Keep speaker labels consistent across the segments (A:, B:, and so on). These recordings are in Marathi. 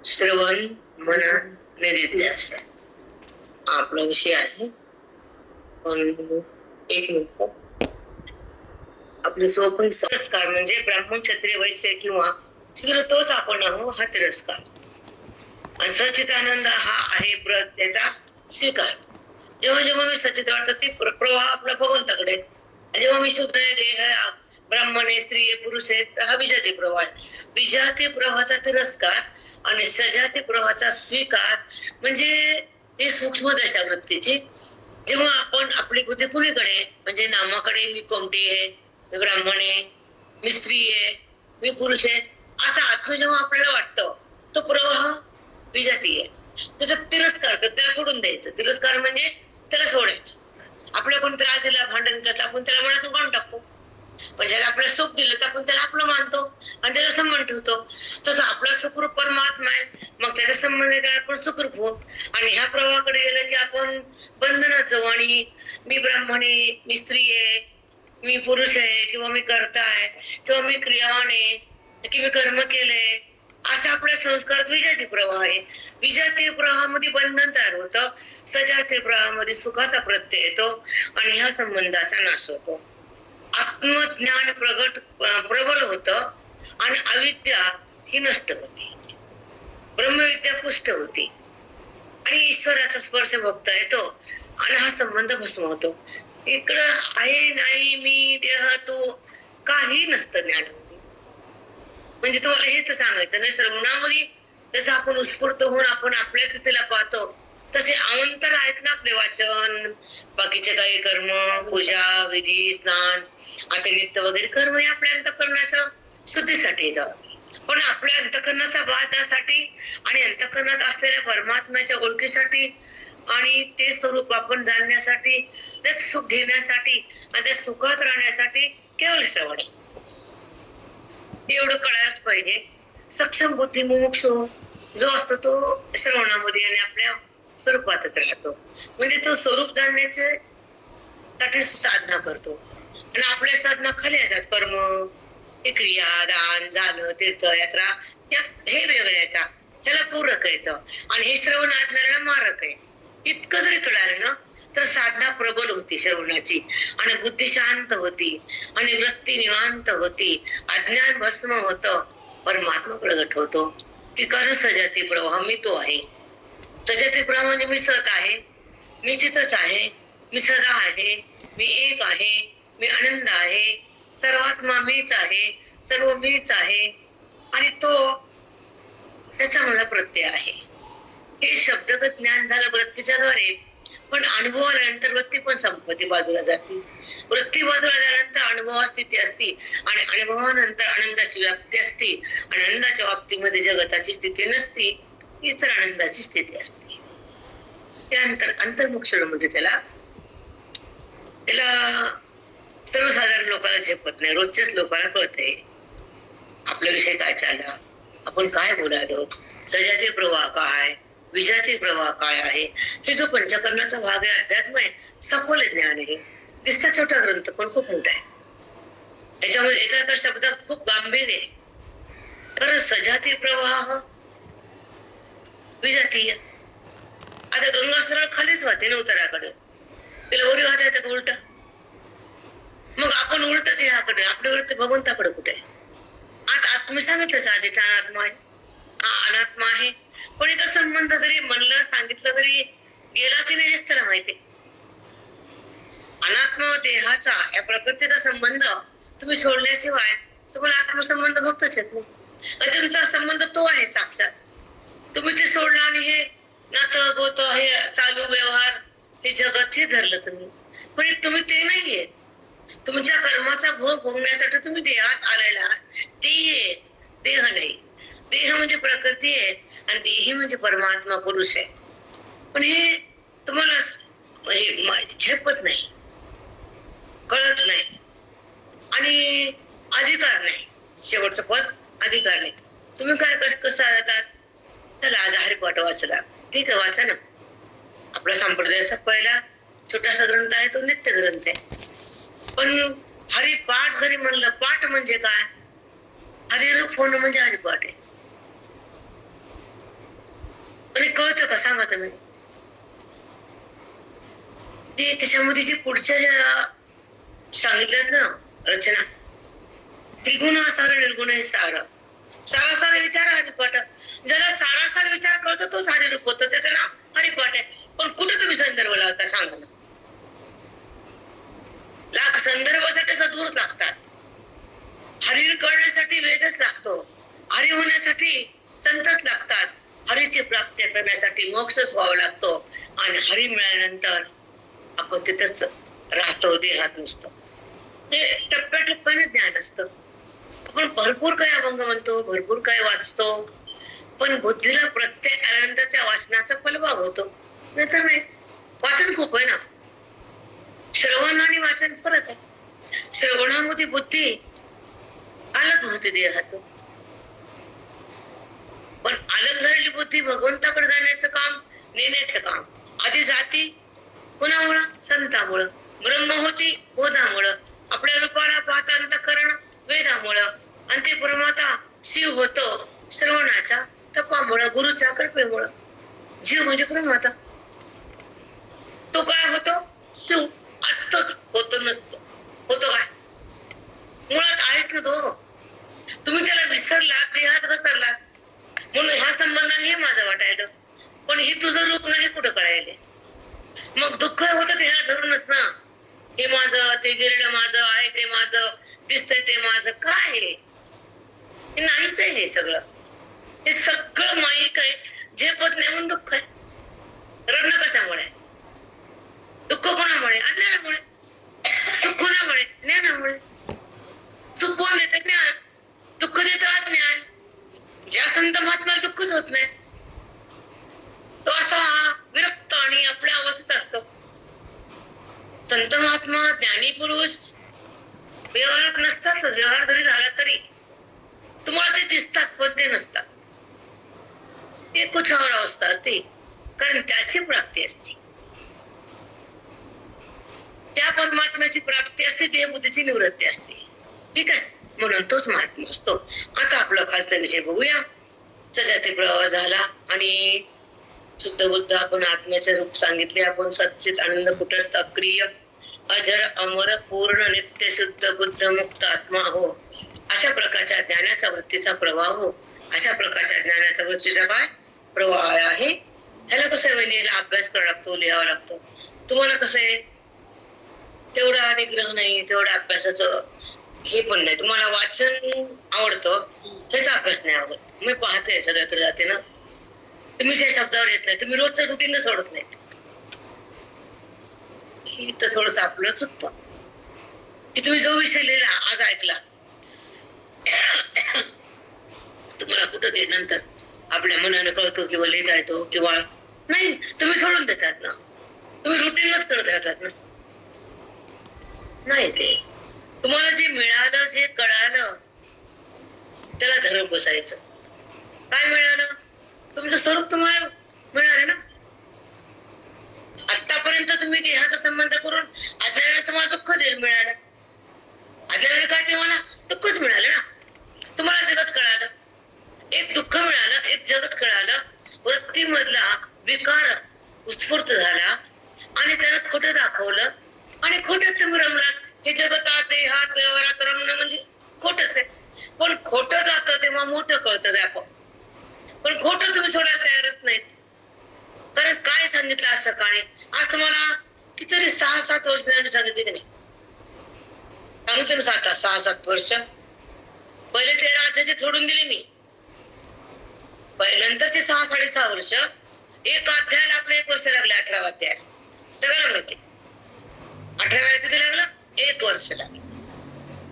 A: श्रवण मनन निधिध्यासन आपला विषय आहे. पण एक मिनिट, आपले सोपन संस्कार म्हणजे ब्राह्मण क्षत्रिय वैश्य किंवा शूद्र तोच आपण आहो, हा तिरस्कार. आणि सच्चिदानंद हा आहे त्याचा स्वीकार. जेव्हा जेव्हा मी सच्चित वाटतं ते प्रवाह आपला भगवंताकडे, जेव्हा मी शूद्र आहे, देह ब्राह्मण आहे, स्त्री आहे, पुरुष आहे, हा विजाती प्रवाह आहे. विजाती प्रवाहाचा तिरस्कार आणि सजाती प्रवाहाचा स्वीकार म्हणजे हे सूक्ष्म दशा वृत्तीची. जेव्हा आपण आपली बुद्धी कुणीकडे म्हणजे नामाकडे, मी कोणती आहे, मी ब्राह्मण आहे, मी स्त्री आहे, मी पुरुष आहे, असा आत्म जेव्हा आपल्याला वाटतं तो प्रवाह विजाती आहे. त्याचा तिरस्कार कर, त्याला सोडून द्यायचं. तिरस्कार म्हणजे त्याला सोडायचं. आपल्या कोणी त्रास दिला, भांडण केलं, आपण त्याला मनातून काढून टाकतो. पण ज्याला आपल्याला सुख दिलं तर आपण त्याला आपलं मानतो आणि त्याचा संबंध ठेवतो. तसं आपला सुखरूप परमात्मा आहे, मग त्याचा संबंध आपण सुखरूप होऊ. आणि ह्या प्रवाहाकडे गेलं की आपण बंधनात जाऊ आणि मी ब्राह्मण आहे, मी स्त्री आहे, मी पुरुष आहे, किंवा मी कर्ता आहे, किंवा मी क्रियावान आहे, किंवा कर्म केलंय, अशा आपल्या संस्कारात विजाती प्रवाह आहे. विजाती प्रवाहामध्ये बंधन तयार होतं, सजाती प्रवाहामध्ये सुखाचा प्रत्यय येतो आणि ह्या संबंधाचा नाश होतो. आत्मज्ञान प्रबल होतं आणि अविद्या ही नष्ट होती, ब्रह्मविद्या पुष्ट होती आणि ईश्वराचा स्पर्श भोगता येतो आणि हा संबंध भस्म होतो. इकडं आहे नाही, मी देह तू, काही नसतं ज्ञानामध्ये. म्हणजे तुम्हाला हेच सांगायचं नाही, श्रवणामध्ये जसं आपण उत्स्फूर्त होऊन आपण आपल्या स्थितीला पाहतो, तसे अवंतर आहेत ना आपले वाचन, बाकीचे काही कर्म, पूजा, विधी, स्नान, आता नित्य वगैरे कर्म हे आपल्या अंतःकरणाच्या शुद्धीसाठी येतात. पण आपल्या अंतःकरणाचा वादासाठी आणि अंतःकरणात असलेल्या परमात्म्याच्या ओळखीसाठी आणि ते स्वरूप आपण जाणण्यासाठी, ते सुख घेण्यासाठी आणि त्या सुखात राहण्यासाठी केवळ श्रवण आहे. एवढं कळायलाच पाहिजे. सक्षम बुद्धी मुमुक्षु जो असतो तो श्रवणामध्ये आणि आपल्या स्वरूपातच राहतो. म्हणजे तो स्वरूप जाणण्याचे साठी साधना करतो आणि आपल्या साधना खाली येतात. कर्म, हे क्रिया, दान, झालं, तीर्थ, यात्रा, हे वेगळे येतात, ह्याला पूरक येतं आणि हे श्रवण ऐकणाऱ्याला मारक आहे. इतकं जरी कळालं ना तर साधना प्रबल होती श्रवणाची आणि बुद्धी शांत होती आणि वृत्ती निवांत होती, अज्ञान भस्म होतं, परमात्मा प्रगट होतो. की कारण सजाती प्रवाह मी तो आहे. सजाती प्रवाह म्हणजे मी सत आहे, मी चितच आहे, मी सदा आहे, मी एक आहे, मी आनंद आहे, सर्वात्मा मीच आहे, सर्व मीच आहे आणि तो त्याचा मला प्रत्यय आहे. हे शब्दगत ज्ञान झालं वृत्तीच्या द्वारे, पण अनुभव आल्यानंतर वृत्ती पण संपत्ती बाजूला जाते. वृत्ती बाजूला झाल्यानंतर अनुभव स्थिती असते आणि अनुभवानंतर आनंदाची व्याप्ती असते आणि आनंदाच्या बाबतीमध्ये जगताची स्थिती नसती, हीच तर आनंदाची स्थिती असते. त्यानंतर अंतर्मुक्षमध्ये त्याला सर्वसाधारण लोकांना झेपत नाही, रोजच्याच लोकांना कळतंय आपला विषय काय चालला, आपण काय बोलायलो, सजाती प्रवाह काय, विजाती प्रवाह काय आहे. हे जो पंचकर्णाचा भाग आहे, अध्यात्म आहे, सखोल ज्ञान आहे. दिसता छोटा ग्रंथ पण खूप मोठा आहे. याच्यामध्ये एका एका शब्दात खूप गांभीर्य आहे. कारण सजाती प्रवाह, विजातीय. आता गंगा सरळ खालीच वाहते ना उत्तराकडे, तिला वरी वाहता येतं का उलट? मग आपण उलट देहाकडे, आपल्या वृत्ती भगवंताकडे कुठे आहे? आता तुम्ही सांगितलंच आधी अनात्मा आहे, हा अनात्मा आहे. पण इथं संबंध जरी म्हणलं, सांगितलं तरी गेला की नाही जास्त माहिती. अनात्मा देहाचा, या प्रकृतीचा संबंध तुम्ही सोडल्याशिवाय तुम्हाला आत्मसंबंध भक्तच येत नाही. तुमचा संबंध तो आहे साक्षात. तुम्ही ते सोडलं आणि हे नातं गोतं, हे चालू व्यवहार, हे जगत हे धरलं तुम्ही. पण तुम्ही ते नाहीये. तुमच्या कर्माचा भोग भोगण्यासाठी तुम्ही देहात आलेला, ते देह नाही. देह म्हणजे प्रकृती आहे आणि देही म्हणजे परमात्मा पुरुष आहे. पण हे तुम्हाला झेपत नाही, कळत नाही आणि अधिकार नाही. शेवटचं पद अधिकार नाही. तुम्ही काय कसं राहतात? चला आज हरिपाठ वाचला, ठीक आहे, वाचा ना. आपला संप्रदायाचा पहिला छोटासा ग्रंथ आहे, तो नित्य ग्रंथ आहे. पण हरिपाठ जरी म्हणलं, पाठ म्हणजे काय? हरिरूप होणं म्हणजे हरिपाठ आहे. आणि कळतं का सांगा तुम्ही? ते त्याच्यामध्ये जे पुढच्या ज्या सांगितल्यात ना रचना, त्रिगुण सार निर्गुण हे सार, सारासार विचार हरिपाठ. ज्याला सारासार विचार कळतो तोच हरिरूप होतो, त्याचं नाव हरिपाठ आहे. पण कुठे तुम्ही संदर्भ लावता सांगा ना? संदर्भासाठी सद्गुरूच लागतात. हरी कळण्यासाठी वेदच लागतो, हरी होण्यासाठी संतच लागतात, हरीची प्राप्ती करण्यासाठी मोक्षच व्हावा लागतो. आणि हरी मिळाल्यानंतर आपण तिथंच राहतो, देहात नसतो. हे टप्प्याटप्प्याने ज्ञान असतं. आपण भरपूर काय अभंग म्हणतो, भरपूर काय वाचतो, पण बुद्धीला प्रत्यय आल्यानंतर त्या वाचनाचा फलभाग होतो, नाहीतर नाही. वाचन खूप आहे ना, श्रवण आणि वाचन फरक आहे. श्रवणामध्ये बुद्धी अलग होते देहातून, पण अलग झालेली बुद्धी भगवंताकडे जाण्याचं काम, नेण्याचं काम. आधी जाती कुणामुळं? संतामुळं. ब्रह्म होती बोधामुळं. आपल्या रूपाला पाहता अंतःकरण वेदामुळं. आणि ते परमाता शिव होतो श्रवणाच्या तपामुळं, गुरुच्या कृपेमुळं. जीव म्हणजे परमाता, तो काय होतो? शिव असतोच, होतो नसतो. होतो काय? मुळात आहेच ना तो. तुम्ही त्याला विसरलात, देहात घसरलात, म्हणून ह्या संबंधाने हे माझं वाटायलं, पण हे तुझं रूप नाही कुठं कळायले. मग दुःख होतं ते ह्या धरूनच ना. हे माझं, ते गिरडं माझं आहे, ते माझं दिसतंय, ते माझं काय आहे? हे नाहीच आहे. हे सगळं, हे सगळं माईक आहे. झेपत नाही म्हणून दुःख आहे. रडणं कशामुळे? दुःख कोणामुळे? अज्ञानामुळे. सुख कोणामुळे? ज्ञानामुळे. सुख कोण देतं? ज्ञान. दुःख देतं अज्ञान. ज्या संत महात्म्याला दुःखच होत नाही, तो असा विरक्त आणि आपल्या अवस्थेत असतो. संत महात्मा ज्ञानी पुरुष व्यवहारात नसतात. व्यवहार जरी झाला तरी तुम्हाला ते दिसतात, पण ते नसतात. एक कुछावर अवस्था असते, कारण त्याची प्राप्ती असते, त्या परमात्म्याची प्राप्ती असते, ते बुद्धीची निवृत्ती असते. ठीक आहे, म्हणून तोच महात्मा असतो. आता आपला खालचा विषय बघूया. सजाती प्रवाह झाला आणि शुद्ध बुद्ध आपण आत्म्याचे रूप सांगितले. आपण सच्चित आनंद कुटस्थ अक्रिय अजर अमर पूर्ण नित्य शुद्ध बुद्ध मुक्त आत्मा हो. अशा प्रकारच्या ज्ञानाचा वृत्तीचा प्रवाह हो. अशा प्रकारच्या ज्ञानाचा वृत्तीचा काय प्रवाह आहे. ह्याला कसं वेळेला अभ्यास करावा लागतो, लिहावा लागतो. तुम्हाला कसं आहे, तेवढा निग्रह नाही, तेवढा अभ्यासाचं हे पण नाही. तुम्हाला वाचन आवडतं, ह्याचा अभ्यास नाही आवडत. मी पाहते सगळ्याकडे जाते ना, तुम्ही त्या शब्दावर येत नाही, तुम्ही रोजचं रुटीन सोडत नाही. तर थोडस आपलं चुकतं की तुम्ही जो विषय लिहिला आज ऐकला, तुम्हाला कुठं ते नंतर आपल्या मनानं कळतो किंवा लिहिता येतो किंवा नाही, तुम्ही सोडून देतात ना. तुम्ही रुटीनच करत राहतात ना. नाही, ते तुम्हाला जे मिळालं, जे कळालं, त्याला धरून बसायचं. काय मिळालं? तुमचं स्वरूप तुम्हाला मिळालं ना. आतापर्यंत तुम्ही देहाचा संबंध करून अज्ञानाने तुम्हाला दुःख मिळालं. अज्ञानाने काय तुम्हाला दुःखच मिळालं ना. तुम्हाला जगत कळालं, एक दुःख मिळालं, एक जगत कळालं. वृत्तीमधला विकार उत्स्फूर्त झाला आणि त्यानं खोटं दाखवलं आणि खोटं तुम्ही रमलात. हे जगतात, देहात, व्यवहारात रमणं म्हणजे खोटच आहे. पण खोटं जातं तेव्हा मोठं कळतं व्यापक. पण खोटं तुम्ही सोडायला तयारच नाहीत. कारण काय सांगितलं आज सकाळी, आज तुम्हाला कितीतरी 6-7 वर्ष सांगितले की नाही? सांगितलं ना, 6-7 वर्ष. पहिले 13 अध्याय सोडून दिले मी, नंतरचे 6-6.5 वर्ष. एक अध्यायाला आपलं 1 वर्ष लागलं. 18 अध्याय सगळ्याला माहिती. 18 किती लागलं? 1 वर्ष लागलं.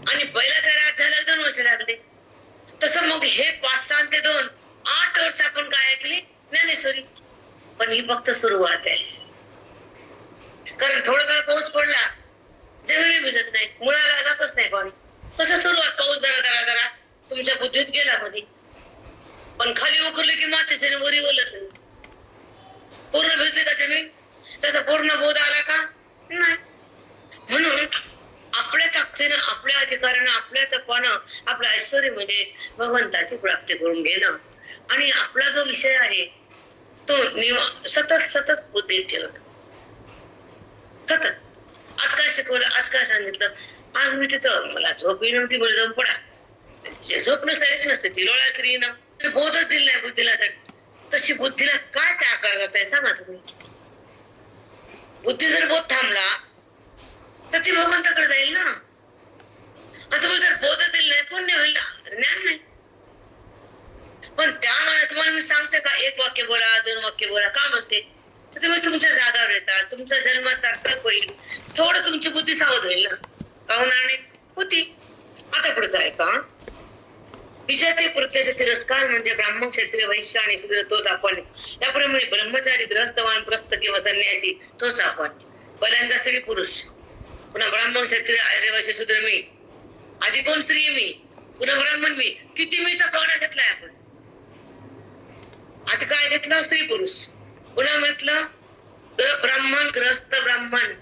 A: आणि पहिल्या 13 अध्यायाला 2 वर्ष लागले. तसं मग हे 5-6 ते 2 8 वर्ष आपण काय ऐकली? ज्ञानेश्वरी. पण ही फक्त सुरुवात आहे. कारण थोडा पाऊस पडला, जमिनी भिजत नाही, मुळाला जातच नाही पाणी. तसं सुरुवात, पाऊस जरा तुमच्या बुद्धीत गेला मध्ये, पण खाली उकरले की मातीचे वरी ओलच. पूर्ण भिजली का जमीन? तसा पूर्ण बोध आला का? नाही. म्हणून आपल्या ताकदीनं, आपल्या अधिकारानं, आपल्या तपानं आपलं ऐश्वर्य म्हणजे भगवंताची प्राप्ती करून घेणं. आणि आपला जो विषय आहे तो सतत सतत बुद्धीत ठेवणं. सतत आज काय शिकवलं, आज काय सांगितलं, आज मी तिथं मला झोप नव्हती, मला जाऊन पडा. झोप नसते नसते ती लोळा तरी ना, बोधच दिला नाही बुद्धीला. तर तशी बुद्धीला काय त्या करतात आहे सांगा तुम्ही. बुद्धी जर बोध थांबला तर ती भगवंताकडे जाईल ना. आता तुम्ही जर बोध दिल नाही, पुण्य होईल ना, ज्ञान नाही. पण त्या मनात तुम्हाला मी सांगते का, एक वाक्य बोला, 2 वाक्य बोला, का म्हणते, तर तुम्ही तुमच्या जागावर येतात, तुमचा जन्म सार्थक होईल, थोडं तुमची बुद्धी सावध होईल ना. का होणार नाही होती. आता पुढचं आहे का, विजय प्रत्यक्ष तिरस्कार म्हणजे ब्राह्मण, क्षत्रिय, वैश्य आणि शूद्र तोच आपण. याप्रमाणे ब्रह्मचारी, ग्रस्त, वानप्रस्थ किंवा संन्यासी तोच आपण. पहिल्यांदा स्त्री पुरुष, पुन्हा ब्राह्मण, क्षत्रिय, आर्य, वैश्य, शूद्र मी, आधी कोण स्त्री मी, पुन्हा ब्राह्मण मी. किती मीचा पगडा घेतलाय आपण. आता काय घेतलं, स्त्री पुरुष. पुन्हा म्हटलं ब्राह्मण, ग्रस्त, ब्राह्मण,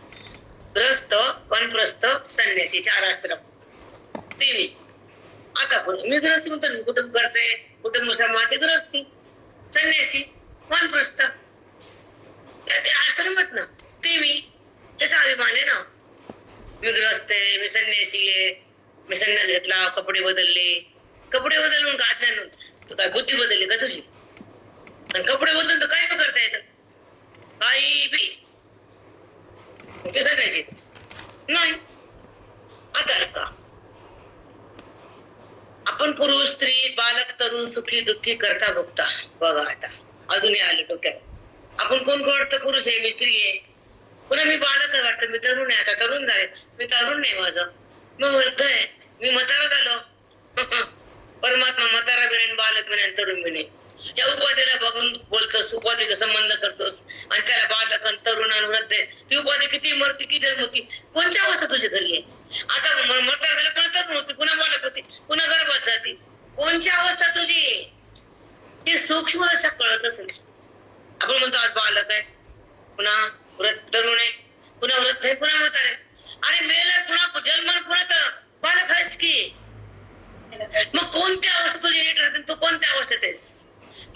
A: ग्रस्त, वानप्रस्थ, संन्यासी, 4 आश्रम. ते मी. आता पण मी ग्रस्ती म्हणतो, कुटुंब करते, कुटुंब समाज, ग्रस्ती, संन्यासी, वानप्रस्थ, ते आश्रमात ना. ते मी, त्याचा अभिमान आहे ना. मी ग्रस्त आहे, मी संन्यासी आहे, मी संन्यास घेतला, कपडे बदलले. कपडे बदलून का अज्ञान, तू काय बुद्धी बदलली का तुझी. आणि कपडे बदलून तर काही पण करता येतं, काही बी. ते संन्यासी नाही. आता का आपण पुरुष, स्त्री, बालक, तरुण, सुखी, दुःखी, करता, भोगता. बघा आता अजूनही आले डोक्यात. आपण कोण कोण वाटतं, पुरुष आहे, मी स्त्री आहे, पुन्हा मी बालक आहे वाटतं, मी तरुण आहे, आता तरुण झाले, मी तरुण नाही, माझं मग वृद्ध आहे, मी म्हातारा झालो. परमात्मा म्हातारा बी नाही, बालक बी नाही, तरुण बी नाही. या उपाधीला बघून बोलतोस, उपाधीचा संबंध करतोस, आणि त्याला बालक, तरुण आणि वृद्ध आहे. ती उपाधी किती मरती, की जन्मती, कोणच्या अवस्था तुझी घरी आहे. आता म्हातारा झालं, पुन्हा तरुण होती, पुन्हा बालक होती, पुन्हा गर्भात जाते. कोणच्या अवस्था तुझी आहे हे सूक्ष्म अशा कळतच नाही. आपण म्हणतो आज बालक आहे, पुन्हा तरुण आहे, पुन्हा वृद्ध आहे, पुन्हा म्हातारा आहे. आणि मेला पुन्हा जन्म, पुन्हा तर बालक आहेस की. मग कोणत्या अवस्था तुझी नीट राहते, तू कोणत्या अवस्थेत आहेस.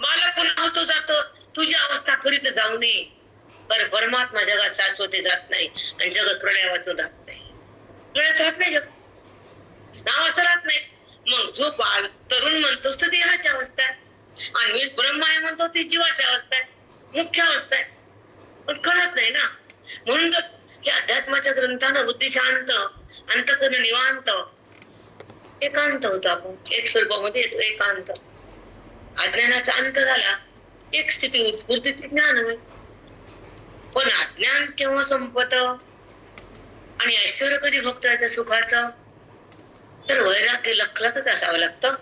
A: बालक पुन्हा होतो जातो, तुझी अवस्था करीत जाऊ नये. कारण परमात्मा जगात शाश्वत जात नाही, आणि जगत प्रलयापासून राहत नाही. प्रलयात राहत नाही, जग नावाचं राहत नाही. मग जो तरुण म्हणतोस तर देहाची अवस्था आहे, आणि मी ब्रह्म आहे म्हणतो ती जीवाची अवस्था आहे, मुख्य अवस्था आहे. पण कळत नाही ना. म्हणून तर या अध्यात्माच्या ग्रंथानं बुद्धी शांत, अंतःकरण निवांत, एकांत होतो. आपण एक स्वरूपामध्ये येतो, एकांत. अज्ञानाचा अंत झाला, एक स्थिती उत्स्फूर्त ज्ञान होय. पण अज्ञान केव्हा संपत आणि ऐश्वर्य कधी भोगता येतं सुखाचं, तर वैराग्य लखलखच असावं लागतं,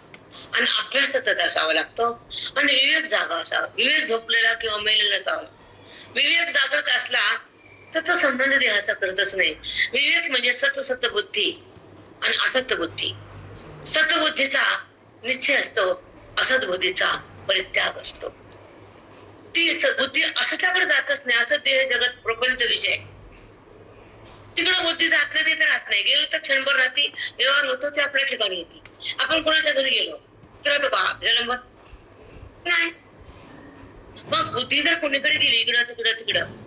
A: आणि अभ्यासातच असावं लागतं, आणि विवेक जागा असावा. विवेक झोपलेला किंवा मेलेला असावा. विवेक जागृत असला तर तो संबंध देहाचा करतच नाही. विवेक म्हणजे सत बुद्धी आणि असत बुद्धी. सतबुद्धीचा निश्चय असतो, असत बुद्धीचा परित्याग असतो. ती बुद्धी असत्याकडे जातच नाही. असत देह, जगत, प्रपंच विषय, तिकडं बुद्धी जात नाही, तिथे राहत नाही. गेलो तर क्षणभर राहते, व्यवहार होतो, ते आपल्या ठिकाणी येते. आपण कोणाच्या घरी गेलो तर राहतो का जन्मभर नाही. मग बुद्धी जर कोणीकडे गेली इकडं तिकडं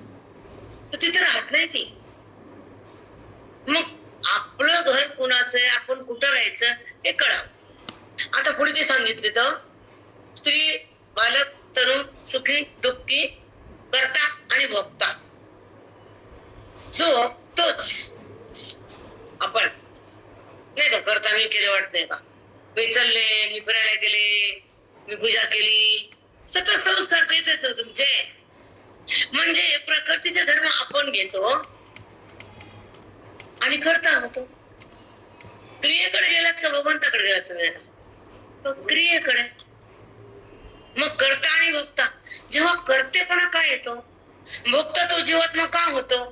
A: तर तिथे राहत नाही ती. मग आपलं घर कुणाचं आहे, आपण कुठं राहायचं हे कळावं. आता पुढे ते सांगितले तर स्त्री, बालक, तरुण, सुखी, दुःखी, करता आणि भोगता, जो तोच आपण. नाही का करता मी केले वाटतंय का, मी चालले, मी फिरायला गेले, मी पूजा केली, सतत संस्कार तेच येत तुमचे. म्हणजे प्रकृतीचे धर्म आपण घेतो आणि करता होतो. क्रियेकडे गेलात का भगवंताकडे गेलात तुम्ही? क्रियेकडे. मग करता आणि भोगता. जेव्हा करतेपणा काय येतो, भोगता तो जीवात्मा का होतो,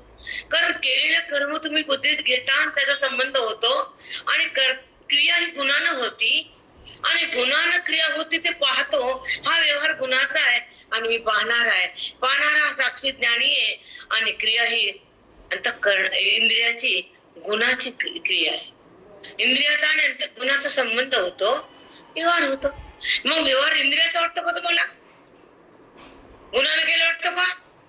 A: कारण केलेले कर्म तुम्ही बुद्धीत घेता आणि त्याचा संबंध होतो, आणि क्रिया ही गुणानं होती, आणि गुणानं क्रिया होती ते पाहतो. हा व्यवहार गुणाचा आहे आणि मी पाहणार आहे. पाहणारा साक्षी ज्ञानी आहे, आणि क्रिया ही अंतःकरण इंद्रियाची गुणाची क्रिया आहे. इंद्रियाचा आणि गुणाचा संबंध होतो, व्यवहार होतो. मग व्यवहार इंद्रियाचा वाटतो का तुम्हाला? गुणाने केलं वाटतं का?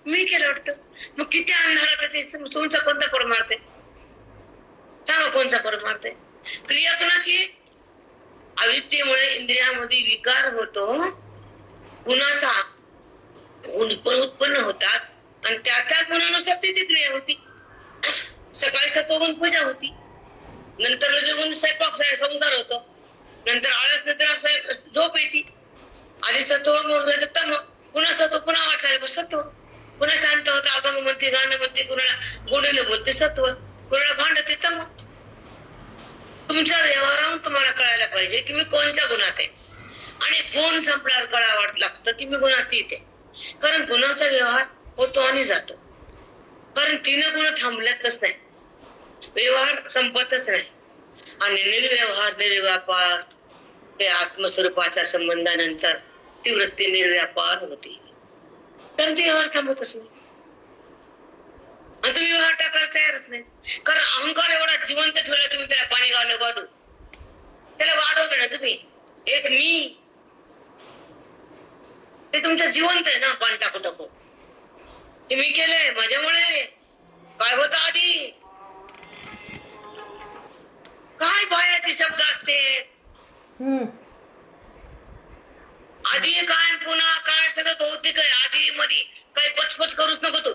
A: मी केलं वाटतं. मग किती अंधारात ते तुमचा कोणता परमार्थ आहे? सांगा कोणचा परमार्थ आहे? क्रिया कुणाची? अविद्येमुळे इंद्रियामध्ये विकार होतो, गुणाचा उत्पन्न होतात आणि त्या गुणानुसार ती क्रिया होती. सकाळी सत्वगुण पूजा होती, नंतर रजोगुण स्वयंपाक संसार होतो, नंतर आळस, नंतर झोप येते. आधी सत्व, मग रजतम, पुन्हा सत्व, पुन्हा वाटायला सत्व, पुन्हा शांत होतं, अभंग म्हणते, गाणं म्हणते, कुणाला गोडीने बोलते सत्व, कुणाला भांडते तम. तुमच्या व्यवहारावरून तुम्हाला कळायला पाहिजे की मी कोणत्या गुणात आहे. आणि गुण संपल्यावर कळावं लागतं की मी गुणातीत आहे. कारण गुणाचा व्यवहार होतो आणि जातो. कारण 3 गुण थांबल्यातच नाही, व्यवहार संपतच नाही. आणि निर्व्यवहार, निर्व्यापार हे आत्मस्वरूपाच्या संबंधानंतर ती वृत्ती निर्व्यापार होती. कारण ती व्यवहार थांबतच नाही आणि तुम्ही व्यवहार टाकायला तयारच नाही. कारण अहंकार एवढा जिवंत ठेवला तुम्ही, त्याला पाणी घालू घालू त्याला वाढवता ना तुम्ही. एक मी ते तुमचं जिवंत आहे ना, पाणी टाकू टाकू. हे मी केलंय माझ्यामुळे. काय होतं आधी? काय बायाचे शब्द असते आधी, काय पुन्हा काय, सगळं भौतिक आहे. आधी मध्ये काही पचपच करूच नको तू.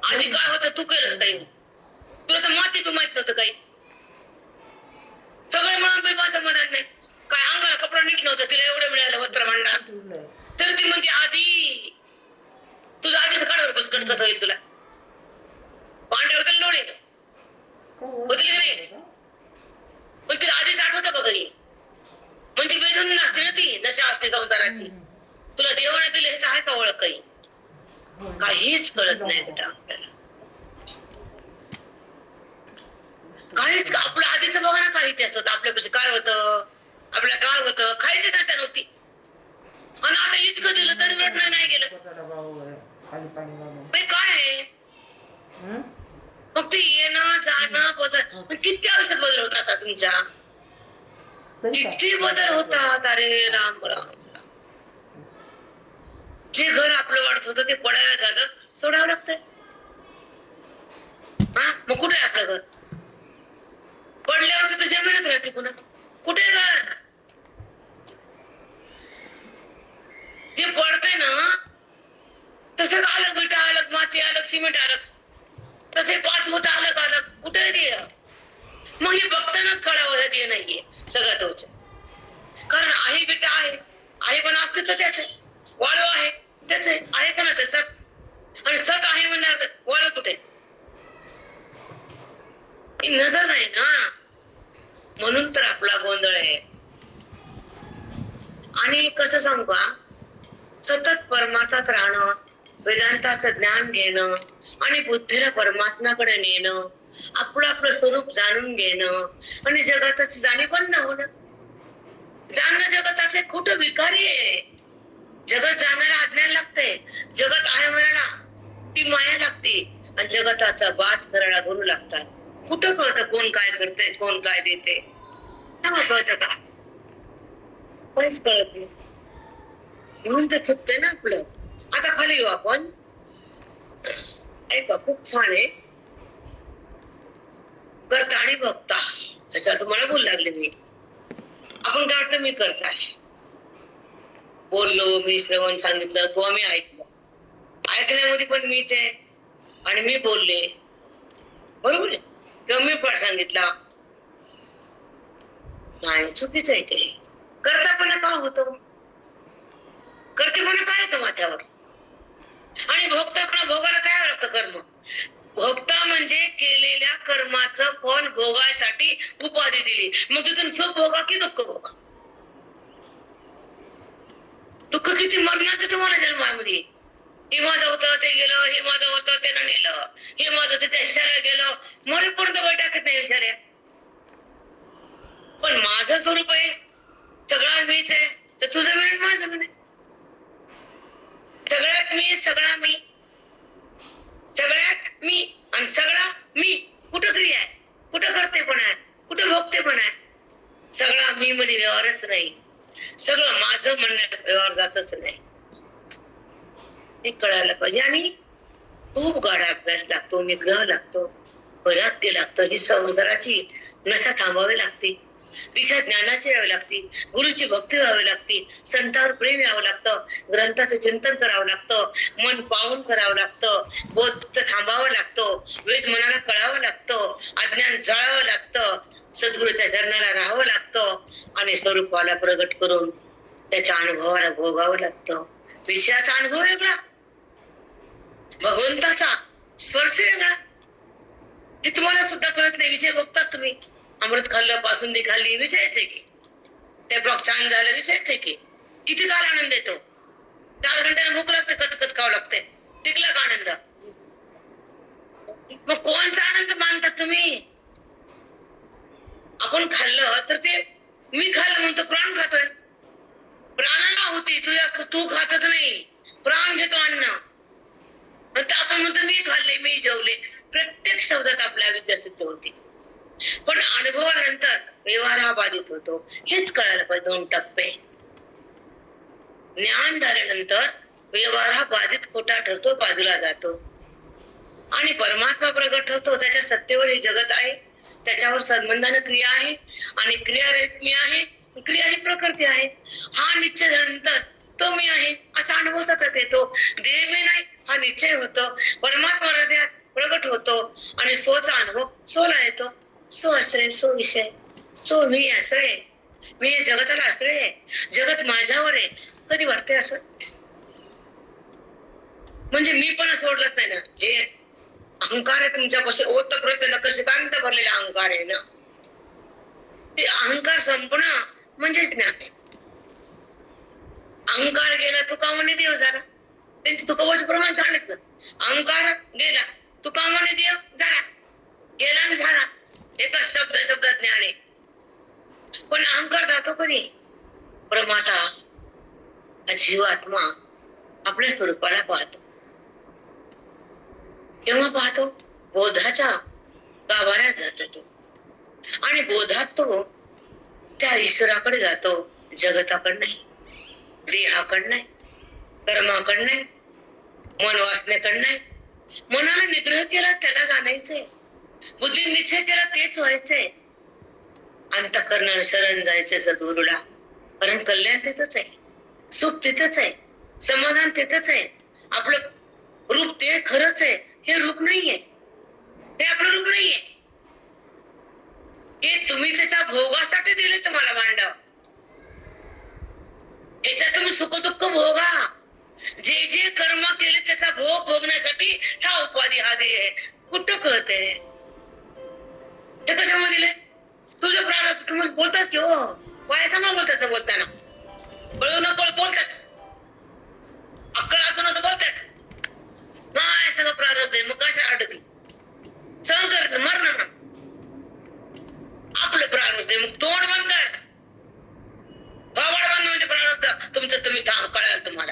A: आधी काय होतं तू केलंच काही. तुला तर माती तू माहित नव्हतं काही. सगळे मिळून बी समाधान नाही. काय अंगाला कपडा नीट नव्हतं, तिला एवढं मिळालं वस्त्र भांडार, तर ती म्हणते आधी. तुझं आधीच काढवर बसकट कसं होईल तुला? पांढरे होते डोळे होतील की नाही? पण तिला आधीच आठवतं का घरी? म्हणजे बेधून नसते ना ती, नशा असते संसाराची. तुला देवाने दिले ह्याचं आहे का ओळख? काही काहीच कळत नाही बेटा आपल्याला. काहीच. आपलं आधीच बघा ना, काही इतिहास होता आपल्यापाशी. काय होतं आपल्या? काय होतं? खायची नशा नव्हती. आणि आता इतकं दिलं तरी रडणं नाही गेलं. काय आहे? फक्त येणं जाणं बदल. किती आयुष्यात बदल होतात आता तुमच्या? किती बदल होतात. अरे राम राम. जे घर आपलं वाटत होतं ते पडायला झालं, सोडावं लागतंय. मग कुठे आहे आपलं घर? पडल्यावर तर जमीनच राहते पुन्हा. कुठे घर? जे पडतंय ना, तसं अलग विटा, अलग माती, अलग सिमेंट, अलग तसे 5 बोट अलग अलग. कुठे ते? मग हे बघतानाच कळावं हे ते नाहीये सगळं तोच. कारण आहे विटा आहे पण अस्तित्व त्याच, वाळू आहे त्याच आहे का ना ते सत. आणि सत आहे म्हणणार वाळू कुठे? नजर नाही ना, म्हणून तर आपला गोंधळ आहे. आणि कसं सांगू का, सतत परमार्थात राहणं, वेदांताचं ज्ञान घेणं आणि बुद्धीला परमात्म्याकडे नेणं, आपलं स्वरूप जाणून घेणं आणि जगाताची जाणीव बंद होणं. जाणणं जगताचे खोटं विकारी आहे. जगत जाणायला अज्ञान लागते. जगत आहे म्हणायला ती माया लागते आणि जगताचा बात करायला गुरु लागतात. कुठं कळतं कोण काय करतंय, कोण काय देते? कळतं का? काहीच कळत नाही. म्हणून तर चुकतंय ना आपलं. आता खाली येऊ आपण. ऐका, खूप छान आहे. करता आणि भक्ता ह्याच्यावर तुम्हाला बोलू लागले मी. आपण काय वाटतं मी करताय, बोललो, मी श्रवण सांगितलं किंवा मी ऐकलं. ऐकण्यामध्ये पण मीच आहे आणि मी बोलले, बरोबर आहे, किंवा मी पाठ सांगितला. नाही, चुकीचं आहे ते. करतापणा का होतो? कर्तेपणा काय होतं माझ्यावर? आणि भोगतापणा, भोगायला काय लागतं? कर्म. भोगता म्हणजे केलेल्या कर्माचं फल भोगायसाठी उपाधी दिली. मग तिथून सुख भोगा की दुःख भोगा. दुःख किती मरणाचं तुम्हाला जन्मामध्ये. हे माझं होतं ते गेलं, हे माझं होतं त्यानं नेलं, हे माझं त्याच्या हिशाला गेलं, मरेपर्यंत वर टाकत नाही विचार्या. पण माझं स्वरूप आहे, सगळा मीच आहे, तर तुझं मी माझं म्हणे. सगळ्यात मी, सगळा मी, सगळ्यात मी आणि सगळा मी. कुठं क्रिया आहे? कुठं करते पण आहे, कुठं भोगते पण आहे. सगळा मी मध्ये व्यवहारच नाही, सगळं माझं म्हणणं व्यवहार जातच नाही. हे कळायला पाहिजे. आणि खूप गाढा अभ्यास लागतो, निग्रह लागतो, वैराग्य लागतं. ही संसाराची नशा थांबावी लागते, दिशा ज्ञानाची यावी लागते, गुरुची भक्ती व्हावी लागते, संतांवर प्रेम यावं लागतं, ग्रंथाचं चिंतन करावं लागतं, मन पाहून करावं लागतं, बोध थांबावं लागतं, वेद मनाला कळावं लागतं, अज्ञान जळावं लागतं, सद्गुरूच्या चरणाला राहावं लागतं आणि स्वरूपाला प्रगट करून त्याच्या अनुभवाला भोगावं लागतं. विषयाचा अनुभव वेगळा, भगवंताचा स्पर्श वेगळा. हे तुम्हाला सुद्धा कळत नाही. विषय बघतात तुम्ही, अमृत खाल्लं, बासुंदी खाल्ली, विषयच आहे की, ते बघ छान झालं, विषयच आहे की. किती काल आनंद येतो, 4 घंट्याने भूक लागते, कचकच खावं लागते, टिकला का आनंद? मग कोणचा आनंद मानतात तुम्ही? आपण खाल्लं तर ते मी खाल्लं म्हणतो, प्राण खातोय, प्राणाला होती, तू खातच नाही, प्राण घेतो अन्न. आपण म्हणतो मी खाल्ले, मी जेवले. प्रत्येक शब्दात आपल्या विद्या सिद्ध होते, पण अनुभवानंतर व्यवहार हा बाधित होतो. हेच कळायला पाहिजे. 2 टप्पे. ज्ञान झाल्यानंतर व्यवहार हा बाधित खोटा ठरतो, बाजूला जातो आणि परमात्मा प्रगट होतो. त्याच्या सत्तेवर हे जगत आहे, त्याच्यावर संबंधाने क्रिया आहे आणि क्रियारहित मी आहे, क्रिया ही प्रकृती आहे. हा निश्चय झाल्यानंतर तो मी आहे असा अनुभव सतत येतो. देह मी नाही हा निश्चय होतो, परमात्मा हृदयात प्रगट होतो आणि सोचा अनुभव सोला येतो. सो आश्रय, सो विषय, सो मी आश्रय, मी जगताला आश्रय आहे, जगत माझ्यावर आहे. कधी वाटते असं? म्हणजे मी पण सोडलंच नाही ना. जे अहंकार आहे तुमच्यापाशी, ओतप्रोत नकशिकांत भरलेला अहंकार आहे ना, ते अहंकार संपणं म्हणजेच ज्ञान आहे. अहंकार गेला तुका म्हणे देव झाला. त्यांची तुकोबाचं प्रमाण सांगितलं, अहंकार गेला तुका म्हणे देव झाला, गेला आणि झाला, एकच शब्द ज्ञान आहे. पण अहंकार जातो कधी? प्रमाता जीवात्मा आपल्या स्वरूपाला पाहतो. केव्हा पाहतो? बोधाच्या गाभाऱ्यात जातो तो, आणि बोधात तो त्या ईश्वराकडे जातो, जगताकडे नाही, देहाकडे नाही, कर्माकडे नाही, मन वासनेकडे नाही. मनाला निग्रह केला त्याला जाणायचंय, बुद्धी निश्चय केला तेच व्हायचंय, अंतःकरणाने शरण जायचंय सद्गुरूला. कारण कल्याण तिथंच आहे, सुख तिथंच आहे, समाधान तिथंच आहे. आपलं रूप ते खरंच आहे, हे रूप नाहीये, हे आपलं रूप नाहीये. हे तुम्ही त्याच्या भोगासाठी दिले तुम्हाला भांडव. ह्याच्यात तुम्ही सुख दुःख भोगा, जे जे कर्म केले त्याचा भोग भोगण्यासाठी हा उपाधी हा देह आहे. कुठं कळते हे? कशामुळे दिले? तुझं प्रारब्ध. तुम्ही बोलतात की हो वाया मग बोलतात ना, बोलताना कळू न कळ बोलतात, अक्कल असं नसं बोलतात. नाही सगळं प्रारब्ध आहे, मग कशा अडती सहन करत मरण ना, आपलं प्रारब्ध आहे. मग तोंड बंद कर, थोबाड बंद म्हणजे प्रारब्ध तुमचं तुम्ही कळाल तुम्हाला.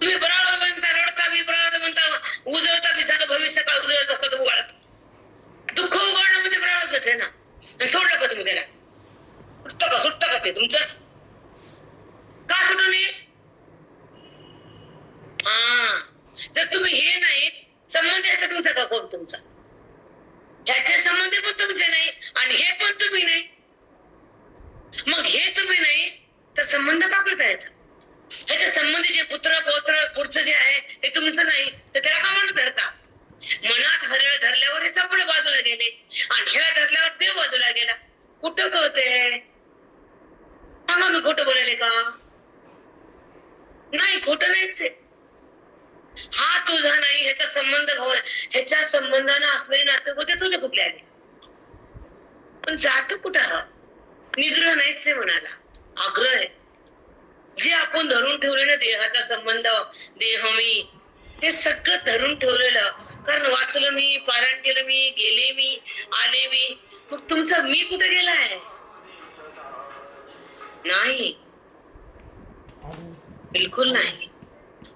A: तुम्ही प्रारब्ध म्हणता, रडता बी प्रारब्ध म्हणता, उजळता बी झालं भविष्य काळ उजळत बसतात उगाळत. दुःख उगाळणं म्हणजे प्रारब्धच आहे ना. आणि सोडलं का तुम्ही त्याला? सुटतं का ते तुमचं? का सुटू नये? हा, तर तुम्ही हे नाही, संबंध याचा तुमचा का कोण तुमचा, ह्याचे संबंध पण तुमचे नाही आणि हे पण तुम्ही नाही. मग हे तुम्ही नाही तर संबंध का करता याचा? ह्याच्या संबंधी जे पुत्र पौत्र पुढचं जे आहे ते तुमचं नाही, तर त्याला का म्हणत धरता? मनात धरल्यावर हे सगळं बाजूला गेले आणि ह्याला धरल्यावर ते बाजूला गेला. कुठं कळते? सांगा, मी खोटं बोलायले का? नाही, खोटं नाहीच आहे. हा तुझा नाही, ह्याचा संबंध ह्याच्या संबंधानं असलेले नाते होते तुझे कुठले आले? पण जातो कुठं? हा निग्रह नाहीच आहे मनाला, आग्रह आहे. जे आपण धरून ठेवलेलं देहाचा संबंध, देह मी, हे सगळं धरून ठेवलेलं. कारण वाचलं मी, पारायण केलं मी, गेले मी, आले मी, मग तुमचा मी कुठे गेलाय? नाही, बिलकुल नाही.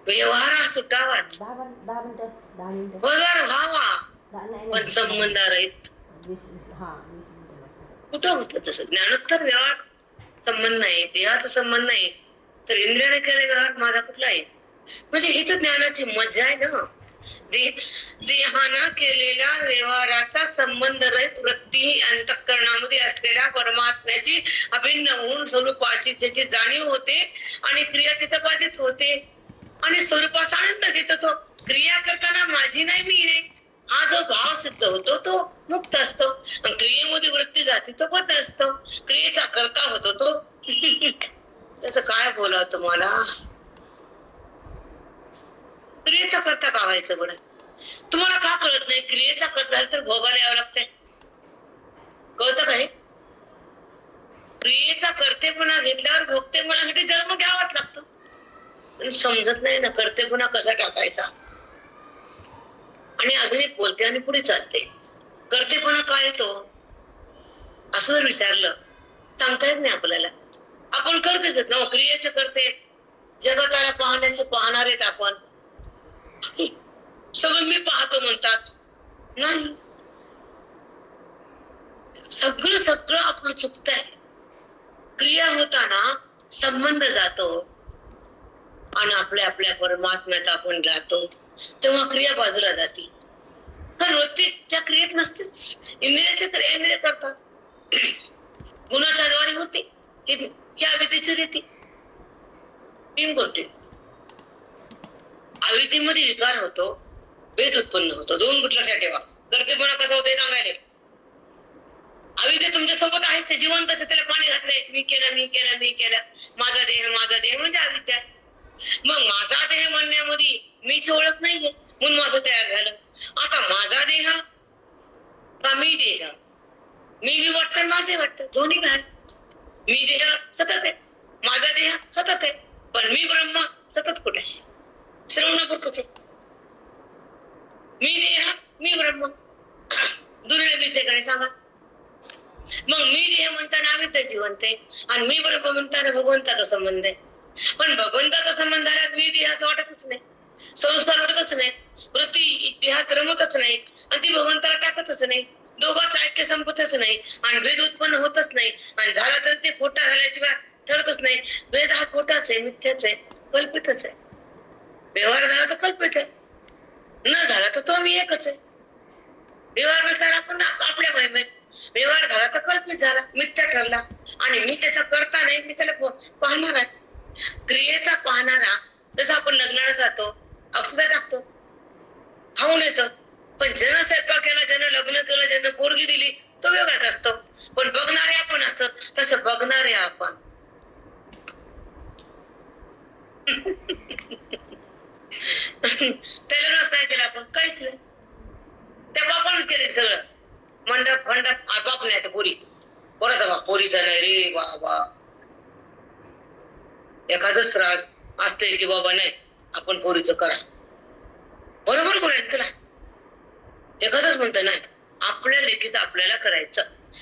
A: व्यवहार हा सुटावा, व्यवहार व्हावा, पण संबंध रहित. कुठं होतं तसं? ज्ञानोत्तर व्यवहार संबंध नाही, देहाचा संबंध नाही, तर इंद्रियाने केलेला व्यवहार माझा कुठला आहे? म्हणजे ही तर ज्ञानाची मजा आहे ना. देहानं केलेल्या व्यवहाराचा संबंध रहित वृत्ती अंतःकरणामध्ये असलेल्या परमात्म्याशी अभिन्न होऊन स्वरूपाशी त्याची जाणीव होते आणि क्रिया तिथं बाधित होते आणि स्वरूपाचा आनंद घेतो. तो क्रिया करताना माझी नाही मी नाही हा जो भाव सिद्ध होतो तो मुक्त असतो आणि क्रियेमध्ये वृत्ती जाते तो बद्ध असतो. क्रियेचा करता होतो तो त्याच काय बोला तुम्हाला? क्रियेचा करता का व्हायचं बरं? तुम्हाला का कळत नाही? क्रियेचा करता झाला तर भोगायला यावं लागतंय. कळतं का हे? क्रियेचा करतेपणा घेतल्यावर भोगतेपणासाठी जन्म घ्यावाच लागतो. पण समजत नाही ना करतेपणा कसा टाकायचा. आणि अजून एक बोलते आणि पुढे चालते. करतेपणा काय येतो असं जर विचारलं सांगता येत नाही आपल्याला. आपण करतेच ना, क्रियेचे करते, जगताला पाहण्याचे पाहणार आहेत आपण. सगळं मी पाहतो म्हणतात नाही, सगळं आपलं चुकतंय. क्रिया होताना संबंध जातो आणि आपल्या परमात्म्यात आपण राहतो तेव्हा क्रिया बाजूला जाते. कारण वृत्ती त्या क्रियेत नसतेच. इंद्रियाची क्रिया इंद्रिय करतात. गुणाच्या द्वारे होते ही अविद्येची रीती. 3 गोष्टी. अविद्येमध्ये विकार होतो, भेद उत्पन्न होतो. 2 गोष्टी लक्षात ठेवा. करतेपणा कसा होते सांगायला. अविद्या तुमच्या सोबत आहेच, जिवंत त्याला पाणी घातलंय. मी केलं माझा देह म्हणजे अविद्या. मग माझा देह म्हणण्यामध्ये मीच ओळख नाहीये म्हणून माझं तयार झालं. आता माझा देह का मी देह? मी बी वाटतं माझे वाटतं, दोन्ही बाहेर. मी देह सतत आहे, माझा देह सतत आहे, पण मी ब्रह्म सतत कुठे आहे? श्रवणापुरतच आहे. मी देह मी ब्रह्म दुर्मिळ विषयकडे सांगा. मग मी देह म्हणताना अविद्या जिवंत आहे आणि मी ब्रह्म म्हणताना भगवंताचा संबंध आहे. पण भगवंताचा संबंध झाला मी देह असं वाटतच नाही, संस्कार वाटतच नाही, वृत्ती देहात रमतच नाही आणि ती भगवंताला टाकतच नाही. दोघांचं ऐक्य संपतच नाही आणि भेद उत्पन्न होतच नाही आणि झाला तर ते खोटा झाल्याशिवाय ठरतच नाही. भेद हा खोटाच आहे, मिथ्याच आहे, कल्पितच आहे. व्यवहार झाला तर कल्पित आहे, न झाला तर तो मी एकच आहे. व्यवहार नसल्याला आपण आपल्या महिमेत, व्यवहार झाला तर कल्पित झाला, मिथ्या ठरला आणि मी त्याचा करता नाही, मी त्याला पाहणार आहे. क्रियेचा पाहणारा जसं आपण लग्नाला जातो, अक्षता टाकतो, खाऊन येतो, पण ज्यानं स्वयंपाक केला, ज्यानं लग्न केलं, ज्यानं पोरगी दिली तो वेगळाच असतो. पण बघणारे आपण असतो, तसं बघणारे आपण. त्याला नसता केलं आपण काहीच नाही, त्या बापानेच केले सगळं. मंडप बाप नाही तर पोरी, कोणाचा बाप? पोरीचा नाही रे बाबा. एखादच राज असते की बाबा नाही आपण पोरीचं करा, बरोबर बोलायचं तुला. एखादच म्हणतं नाही आपल्या लेकीचं आपल्याला करायचं.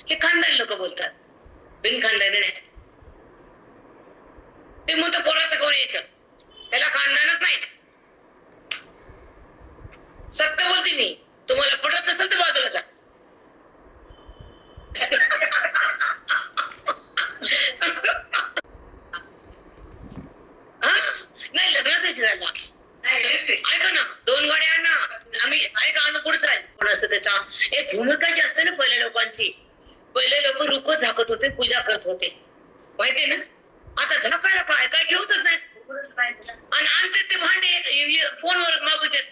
A: हे खानदानी लोक बोलतात, बिन खानदानी नाही. ते म्हणतं पोराचं कोण यायचं, त्याला खानदानच नाही. सत्य बोलते मी, तुम्हाला पटत नसेल तर बाजूला जा. नाही लग्नाचा विषय झाला. ऐका ना, 2 गाड्या ना आम्ही ऐका आम्ही पुढे जाईल. पण असतं त्याचा एक भूमिका जी असते ना पहिल्या लोकांची. पहिले लोक रुको झाकत होते, पूजा करत होते, माहितीये ना. आता झाकायला काय काय ठेवतच नाही आणि आणते ते भांडे फोनवर मागवते.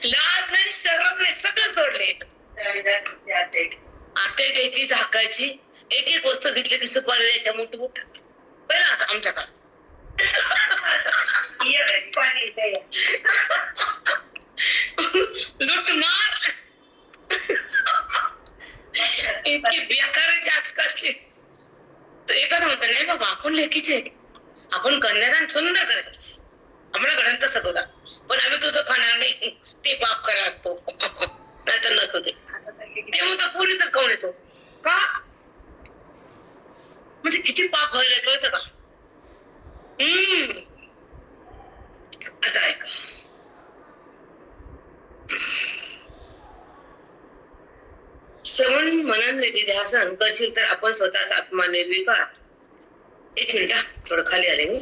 A: लाज नाही, शरम नाही, सगळं सोडले. आटे घ्यायची, झाकायची, एक वस्तू घेतली की सुपारी द्यायच्या मोठ मोठ. पहिला आमच्या काळात लुटमार इतकी बेकाराची आजकालची. तर एखादं म्हणतं नाही बाबा आपण लेकीचे, आपण कन्यादान सुंदर करायचं, आम्हाला घडण तसं करा, पण आम्ही तुझं खाणार नाही, ते पाप करा असतो. नाहीतर नसतो ते म्हणतं पोरीच खाऊन येतो का आनंद ध्यासन करशील तर आपण स्वतःच आत्मा निर्विकार. एक मिनिट, थोडं खाली आले मी.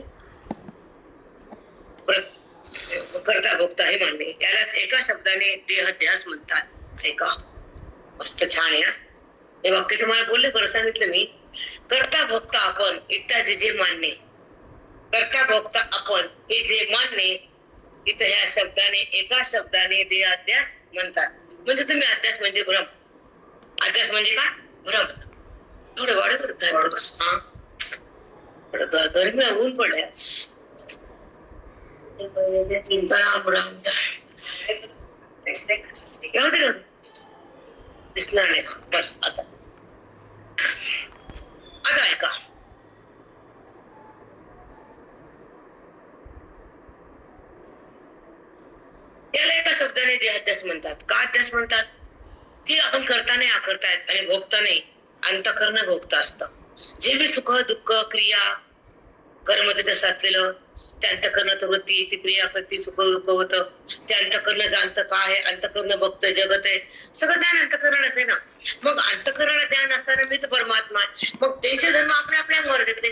A: करता भोगता हे मानणे, यालाच एका शब्दाने देहध्यास म्हणतात. ऐका, मस्त छान आहे. हे वाक्य तुम्हाला बोलले, बरं सांगितलं मी. करता भोगता आपण इत्यादी जे मानणे, करता भोगता आपण हे जे मानणे, इथं ह्या शब्दाने एका शब्दाने देहाध्यास म्हणतात. म्हणजे तुम्ही अध्यास म्हणजे भ्रम. अध्यास म्हणजे काय? भ्रम. थोडं वाढ गरमी ऊन पडल्या. दिसणार नाही. बस आता ऐका. याला एका शब्दाने देहाध्यास म्हणतात. का अध्यास म्हणतात? की आपण करता नाही आकरतायत आणि भोगता नाही, अंतःकरण भोगता असतं. जे मी सुख दुःख क्रिया कर्म तिथे साधलेलं, ते अंतःकरणात वृत्ती, ती क्रिया करती, सुख दुःख होतं, ते अंतःकरण जाणतं काय आहे, अंतःकरण बघतं जगत आहे, सगळं ज्ञान अंतःकरणच आहे ना. मग अंतःकरण ज्ञान असताना मी तर परमात्मा आहे. मग त्यांचे धर्म आपल्या आपल्या अंगावर घेतले.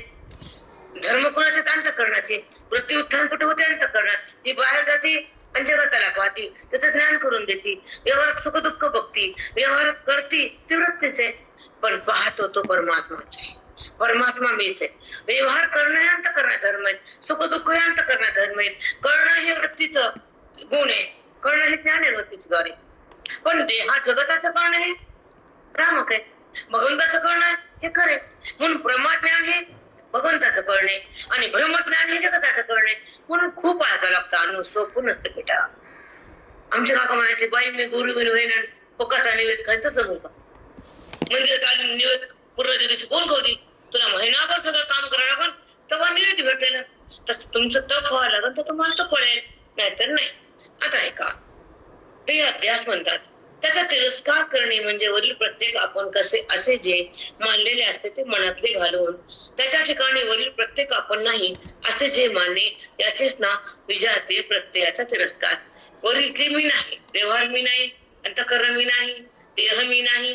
A: धर्म कोणाचे? अंतःकरणाचे. वृत्ती उत्थान कुठे होते? अंतःकरणात. ती बाहेर जाते आणि जगताला पाहती, त्याचं ज्ञान करून देते, व्यवहारात सुख दुःख बघती, व्यवहारात करती, ती वृत्तीच आहे. पण पाहतो तो परमात्माच आहे. परमात्मा मीच आहे. व्यवहार करणं हे अंतःकरणात धर्म आहे, सुख दुःख हे अंतःकरणात धर्म आहे, करणं हे वृत्तीचं गुण आहे, करणं हे ज्ञान आहे वृत्तीद्वारे. पण देहा जगताचं करणं हे भ्रामक आहे, भगवंताचं करणं हे खरे. म्हणून ब्रह्मज्ञान हे भगवंताचं करणे आणि ब्रह्मज्ञान हे जगताचं करणे. म्हणून खूप ऐकायला लागतं. अनु सोपं नसतं बेटा. आमच्या काका म्हणायचे, बाई मी गुरु गुरु होईन पोकाचा निवेद खाईन. तसं बोलतो मंदिरात निवेद पूर्णाच्या दिवशी कोण खाऊ? तुला महिनाभर सगळं काम करावं लागल तेव्हा निवेद भेटलेलं. तसं तुमचं तप व्हावं लागल तर तुम्हाला तो पडेल, नाहीतर नाही. आता ऐका, ते अभ्यास म्हणतात. त्याचा तिरस्कार करणे म्हणजे वरील प्रत्येक आपण कसे असे जे मानलेले असते ते मनातले घालून त्याच्या ठिकाणी वरील प्रत्येक आपण नाही असे जे मानणे, याचेच नाव विजातीय प्रत्ययाचा तिरस्कार. वरील ते मी नाही, व्यवहार मी नाही, अंतःकरण मी नाही, देह मी नाही,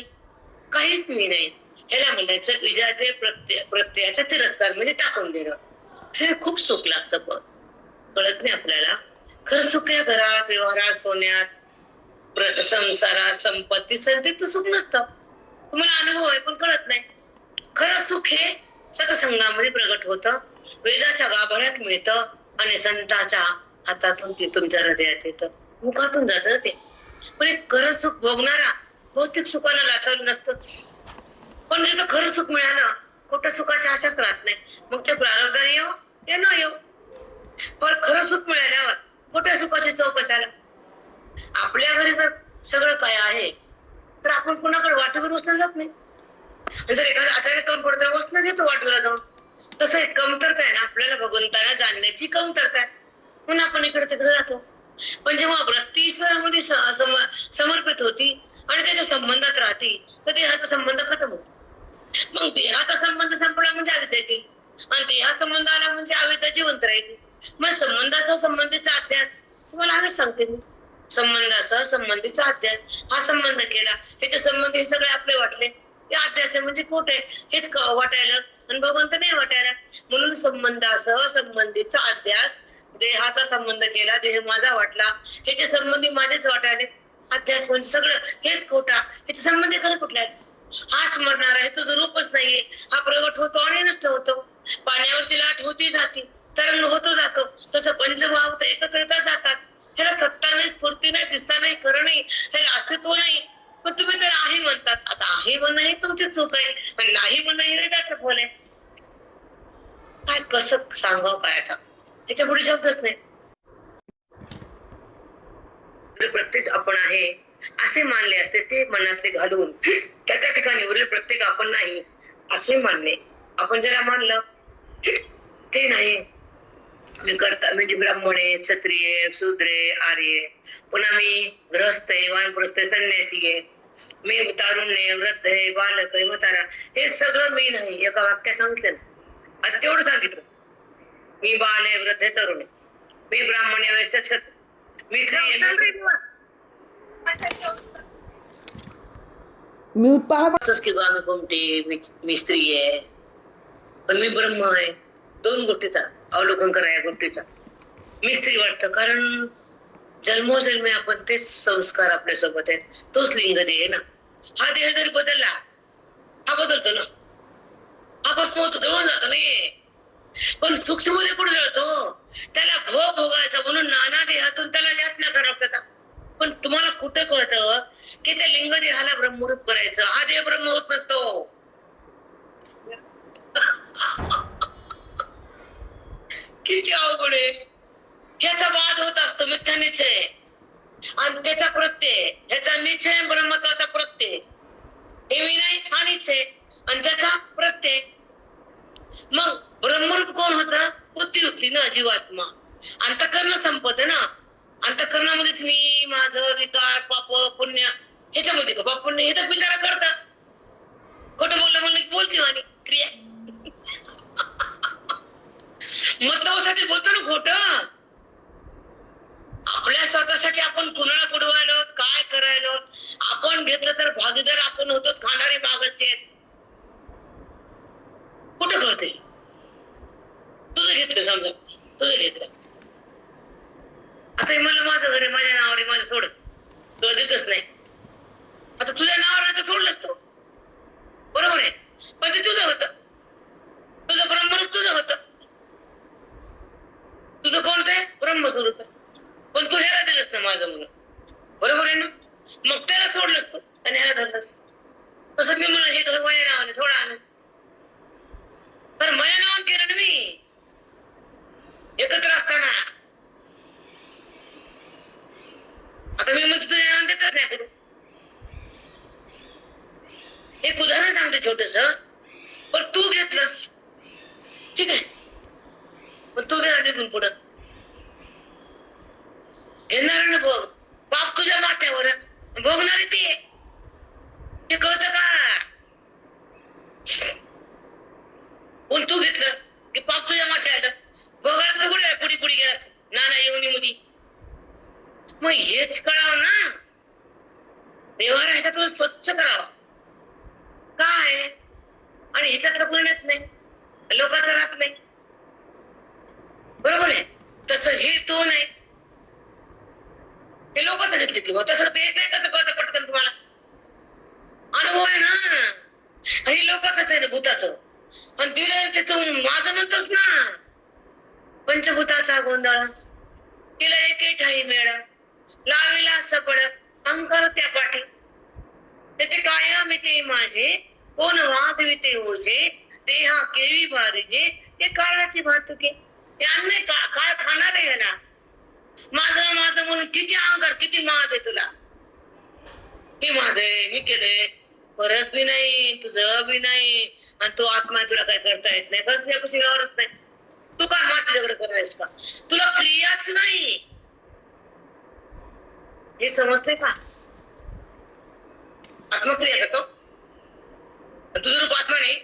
A: काहीच मी नाही, ह्याला म्हणायचं विजातीय प्रत्ययाचा तिरस्कार, म्हणजे टाकून देणं. हे खूप सुख लागतं, पण कळत नाही आपल्याला. खरं सुख या घरात, व्यवहारात, सोन्यात, संसारात, संपत्ती, संतीत सुख नसतं. तुम्हाला अनुभव आहे पण कळत नाही. खरं सुख हे सत्संगामध्ये प्रगट होतं, वेदाच्या गाभाऱ्यात मिळतं आणि संतांच्या हातातून ते तुमच्या हृदयात येतं, मुखातून जातं ना ते. पण एक खरं सुख भोगणारा भौतिक सुखाला लाचाळू नसतंच. पण जिथं खरं सुख मिळालं, खोटं सुखाची आशाच राहत नाही. मग ते प्रारब्धाने येऊ ते न येऊ, पण खरं सुख मिळाल्यावर खोट्या सुखाची चव कशाला? आपल्या घरी जर सगळं काय आहे तर आपण कुणाकडे वाटूवर बसलं जात नाही. जर एखादा अचानक कमी पडतं बसणं घेतो वाटूला जाऊन. तसं एक कमतरता आहे ना आपल्याला, भगवंताला जाणण्याची कमतरता आहे, म्हणून आपण इकडे तिकडे जातो. पण जेव्हा वृत्ती ईश्वरामध्ये समर्पित होती आणि त्याच्या संबंधात राहते तर देहाचा संबंध खतम होतो. मग देहाचा संबंध संपला म्हणजे अविद्या येईल आणि देहा संबंध आला म्हणजे अविद्या जिवंत राहील. मग संबंधाचा संबंधीचा अध्यास तुम्हाला आम्ही सांगते मी. संबंधाचा संबंधीचा अध्यास, हा संबंध केला, ह्याच्या संबंधी सगळे आपले वाटले, हे अध्यास आहे म्हणजे खोट आहे हेच वाटायला आणि भगवंत नाही वाटायला. म्हणून संबंधासह संबंधीचा अध्यास, देहाचा संबंध केला, देह माझा वाटला, ह्याचे संबंधी माझेच वाटायले, अध्यास म्हणजे सगळं हेच खोटा. ह्याचे संबंधी खरं कुठला आहे? हाच मरणार आहे, तुझं रूपच नाहीये. हा प्रगट होतो आणि नष्ट होतो. पाण्यावरची लाट होती जाती, तरंग होतो जातो, तसं पंचभाव तर एकत्रित जातात. ह्याला सत्ता नाही, स्फूर्ती नाही, दिसता नाही, खरं नाही, ह्याला अस्तित्व नाही. पण तुम्ही तर आहे म्हणतात. आता आहे म्हणणं ही तुमची चूक आहे, पण नाही म्हणणं हे वेदाचं फल आहे. काय कसं सांगावं काय आता, त्याच्या पुढे शब्दच नाही. प्रत्येक आपण आहे असे मानले असते ते मनातले घालून त्याच्या ठिकाणी उरले प्रत्येक आपण नाही असे मानणे. आपण जरा मानलं ते नाही, मी करता म्हणजे ब्राह्मण आहे, क्षत्रिय, शूद्रे, आर्य, पुन्हा मी गृहस्थ आहे, वानप्रस्थ आहे, संन्यासी आहे, मी तारुण्य, वृद्ध आहे, बालक आहे, म्हातारा, हे सगळं मी नाही. एका वाक्यात सांगितलं ना, आता तेवढं सांगितलं. मी बाल आहे, वृद्ध आहे, तरुण आहे, मी ब्राह्मण आहे, वैश्य, क्षत्रिय, मी स्त्री आहे.
B: म्यूट पहा.
A: की आम्ही कोणते मी स्त्री आहे पण मी ब्रह्म आहे. दोन गोष्टीचा अवलोकन करा या गोष्टीचा. मी स्त्री वाटतं कारण जन्मोजन्मी आपण तेच संस्कार आपल्या सोबत आहेत. तोच लिंग देह आहे ना. हा देह जरी बदलला हा बदलतो ना. हा भस्म होतो जळून जातो नाही. पण सूक्ष्म देह कुठे जळतो? त्याला भोग भोगायचा म्हणून नाना देहातून त्याला यातना करावं लागतात. पण तुम्हाला कुठं कळतं की त्या लिंग देहाला ब्रह्मरूप करायचं. हा देह ब्रह्म होत नसतो. किती अवघड आहे. ह्याचा वाद होत असतो मिथ्या निश्चय आणि त्याचा प्रत्यय. ह्याचा निश्चय ब्रह्मत्वाचा प्रत्यय. हे मी नाही हा निश्चय आणि त्याचा प्रत्यय. मग ब्रह्मरूप कोण होतं? बुद्धी होती ना जीवात्मा. अंतःकरण संपत ना. अंतःकरणामध्येच मी माझं विकार पाप पुण्य ह्याच्यामध्ये का पाप पुण्य हे तर विचार करतात. खोटं बोललं म्हणलं की बोलते आणि क्रिया मतलबासाठी बोलतो ना खोटं. आपल्या स्वतःसाठी आपण कुणाला बुडवायलो काय करायलो. आपण घेतलं तर भागीदार आपण होतो. खाणारे मागचे कुठं कळते? तुझं घेतलं समजा तुझं घेतलं. आता म्हणलं माझं घर आहे माझ्या नावावर माझं सोड तुला देतच नाही. आता तुझ्या नावावर नाही तर सोडलंच तो बरोबर आहे. पण ते तुझं होतं. तुझं ब्रह्मरूप तुझं होतं. तुझं कोणतं आहे? ब्रह्मस्वरूप आहे. पण तू ह्याला दिलंस ना माझं म्हणून बरोबर आहे ना. मग त्याला सोडलंस तू आणि ह्याला धरलंस. तसं मी म्हणून हे घर माझ्या नावाने थोडा आणून तर माझ्या नावाने केलं ना मी एकत्र असताना. आता मी म्हणतो तुझ्या नावाने देतच नाही करू. एक उदाहरण सांगते छोटस. पण तू घेतलंस ठीक आहे. पण तू गेला निघून पुढं घेणार ना भोग. पाप तुझ्या माथ्यावर भोगणारी ती हे कळतं का? पण तू घेतलं की पाप तुझ्या माथे आलं. भोगायला तर कुठे पुढी पुढी गेलास नाना येऊनी मध्ये. मग हेच कळावं ना. व्यवहार ह्याच्यातून स्वच्छ करावा काय आणि ह्याच्यातलं गुन्ह्यात नाही लोकांचं राहत नाही बरोबर आहे. तसं हे तो नाही हे लोकांचं घेतले की तसं ते कसं कळतं पटकन तुम्हाला? अनुभव आहे ना. हे लोकांच आहे ना भूताचं. आणि दिलं ते तू माझं म्हणतोस ना. पंचभूताचा गोंधळ तिला एके ठाई मेळ लाविला सपड अंकर त्या पाठी. ते कायम ते माझे कोण वागविते ओझे देहा केळी बारीजे ते काळाची भातुके. ते अन्न काळ खाणार आहे ना. माझं माझं म्हणून किती अहंकार किती माज आहे तुला. हे माझं आहे मी केलंय परत बी नाही तुझं बी नाही आणि तो आत्मा तुला काय करता येत नाही. कारण तुझ्यापाशी व्यवहारच नाही. तू काय मातल्याकडे करायस का? तुला क्रियाच नाही. हे समजते का? आत्मक्रिया करतो तुझं रूप आत्मा नाही.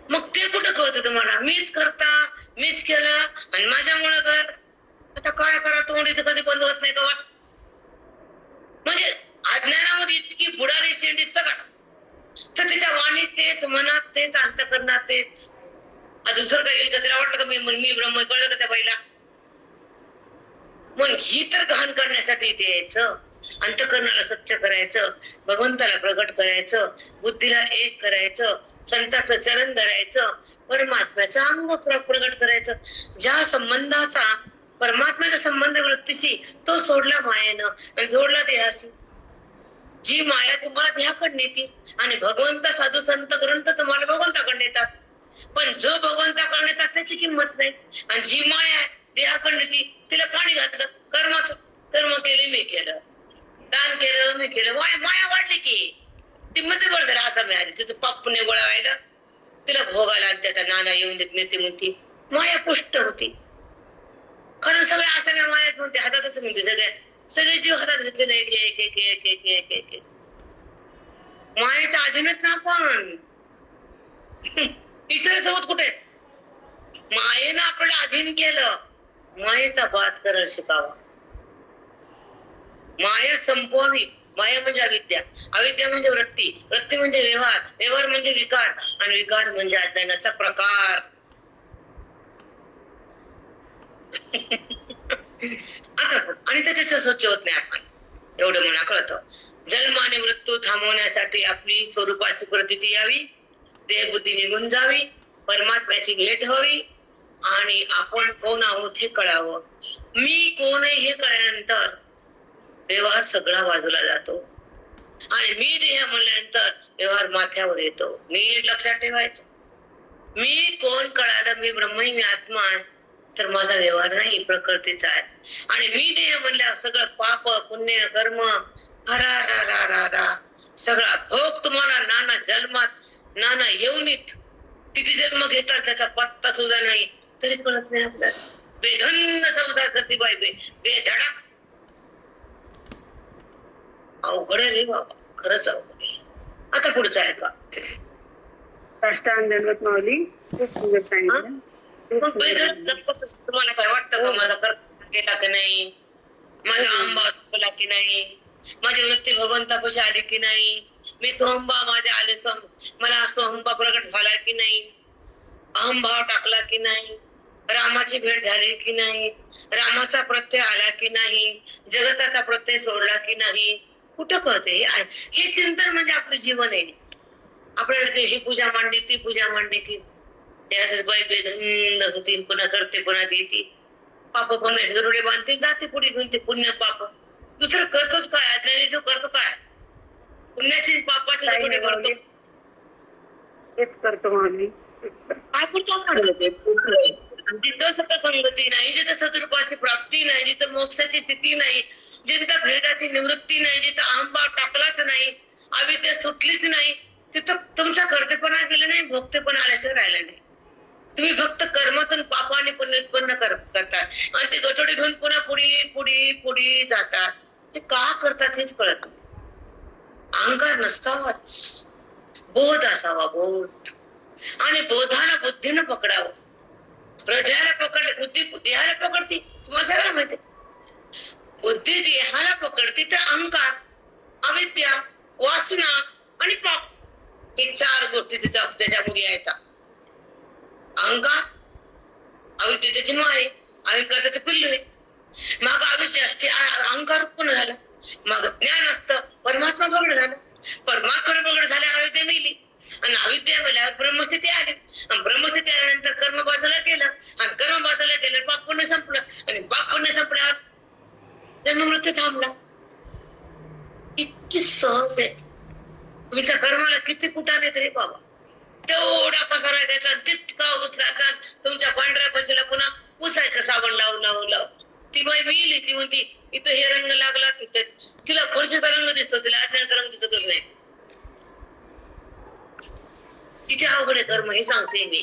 A: मग ते कुठं कळतं तुम्हाला? मीच करता मीच केलं आणि माझ्यामुळे कर. आता काय करा तोंडीचं कधी बंद होत नाही का? म्हणजे अज्ञानामध्ये इतकी बुडारी शेंडी सगळं तर त्याच्या वाणीत तेच मनात तेच अंतःकरणात तेच. दुसरं काही येईल का? त्याला वाटतं का मी ब्रह्म कळलं का त्या बाईला? मग ही तर घाण करण्यासाठी इथे यायचं. अंतःकरणाला स्वच्छ करायचं. भगवंताला प्रगट करायचं. बुद्धीला एक करायचं. संताचं चरण धरायचं. परमात्म्याचं अंग प्रगट करायचं. ज्या संबंधाचा परमात्म्याचा संबंध वृत्तीशी तो सोडला मायेनं आणि जोडला देहाशी. जी माया तुम्हाला देहाकडे नेती आणि भगवंत साधू संत ग्रंथ तुम्हाला भगवंताकडे नेतात. पण जो भगवंताकडे नेतात त्याची किंमत नाही. आणि जी माया देहाकडे नेती तिला पाणी घातलं कर्माचं. कर्म केले मी केलं दान केलं मी केलं माया वाढली की ती मध्ये बरं झालं असं मिळाली. तिचं पाप पुण्य गोळा व्हायला तिला भोगायला आणि त्याचा नाना येऊन देत नेते म्हणती माया पुष्ट होती. खरं सगळ्या असाव्या मायाच म्हणते हातातच म्हणते सगळे जीव हातात घेतले नाही एक एक एक एक एक एक एक मायाच्या अधीनच ना आपण. ईश्वर सोबत कुठे? मायेनं आपल्याला अधीन केलं. मायेचा बात करायला शिकावा. माया संपवावी माया म्हणजे अविद्या, अविद्या म्हणजे वृत्ती, वृत्ती म्हणजे व्यवहार, व्यवहार म्हणजे विकार, आणि विकार म्हणजे अज्ञानाचा प्रकार. आता आणि त्याचे स्वच्छ होत नाही आपण, एवढं मला कळतं. जन्म आणि मृत्यू थांबवण्यासाठी आपली स्वरूपाची प्रतीती यावी, देहबुद्धी निघून जावी, परमात्म्याची भेट व्हावी, आणि आपण कोण आहोत हे कळावं. मी कोण आहे हे कळल्यानंतर व्यवहार सगळा बाजूला जातो, आणि मी देह म्हणल्यानंतर व्यवहार माथ्यावर येतो. मी लक्षात ठेवायचं, मी कोण कळालं, मी ब्रह्म मी आत्मा आहे, तर माझा व्यवहार नाही प्रकृतीचा आहे. आणि मी देह म्हणल्यावर सगळं पाप पुण्य कर्म हरा सगळा भोग तुम्हाला नाना जन्मात नाना येऊनीत किती जन्म घेतात त्याचा पत्ता सुद्धा नाही, तरी कळत नाही आपल्याला. बेधन्न संसार करते बाई बेधडक. अवघड आहे रे बाबा, खरंच अवघड आहे. आता पुढचं आहे का?
B: साष्टांग दंडवत माऊली, खूप सुंदर सांगितलं.
A: तुम्हाला काय वाटतं का माझा कर्तव्य गेला की नाही, माझा आंबा संपला की नाही, माझी वृत्ती भगवंतापाशी आली की नाही, मी सोहंबा माझे आले मला सोहंबा प्रगट झाला की नाही, अहंभाव टाकला की नाही, रामाची भेट झाली की नाही, रामाचा प्रत्यय आला की नाही, जगताचा प्रत्यय सोडला की नाही, कुठं कळते? हे चिंतन म्हणजे आपलं जीवन आहे. आपल्याला ते ही पूजा मांडली ती पूजा मांडली ती त्याच बाई बेधंद होतील, पुन्हा करते पुन्हा येते, पाप पुण्याचे गरुडे बांधते जाते पुढे घेऊन ते पुण्य पाप. दुसरं करतोच काय? अज्ञानी जो करतो काय? पुण्याची पापाचे गरुडे करतो,
B: हेच करतो माऊली.
A: काय करतो आपण? जिथं सतसंगती नाही, जिथं सतरूपाची प्राप्ती नाही, जिथं मोक्षाची स्थिती नाही, जिथं भेदाची निवृत्ती नाही, जिथं अहंभाव टाकलाच नाही, अविद्या सुटलीच नाही, तिथं तुमचा कर्तेपणा गेला नाही, भोगतेपणा आल्याशिवाय राहिला नाही. तुम्ही फक्त कर्मातून पाप आणि पुण्य उत्पन्न करतात, आणि ते गठोडे घेऊन पुन्हा पुढे पुढे पुढे जातात. ते का करतात हेच कळत नाही. अहंकार नसतावाच, बोध असावा, बोध. आणि बोधाला बुद्धीनं पकडावं. हृदयाला पकडले, बुद्धी देहाला पकडते, तुम्हाला सगळं माहिती. बुद्धी देहाला पकडते तर अहंकार, अविद्या, वासना आणि पाप, हे चार गोष्टी तिथं त्याच्यामध्ये आहेत. अहंकार, अविद्या त्याची माय, अहंकार त्याचं पिल्लू आहे. मग अविद्या असते, अहंकार उत्पन्न झाला. मग ज्ञान असतं, परमात्मा प्रगट झाला. परमात्मा प्रगट झाल्या अविद्या मिली, आणि अविद्या मिळाल्यावर ब्रह्मस्थिती आली, आणि ब्रह्मस्थिती आल्यानंतर कर्म बाजूला गेलं, आणि कर्म बाजूला गेलं पाप पुण्य संपलं, आणि पाप पुण्य संपल्यावर जन्म मृत्यू थांबला. इतकी सहज आहे. तुमच्या कर्माला किती कुठाने तरी बाबा, तेवढा पसारा द्यायचा, तितका उचलायचा, तुमच्या पांढऱ्या पशीला पुन्हा पुसायचं साबण लावून. ती बाई मिली, ती म्हणती इथं हे रंग लागला, तिथे तिला फरशीचा रंग दिसतो, तिला अज्ञानाचा रंग दिसतच नाही. किती अवघड आहे कर्म हे सांगते मी.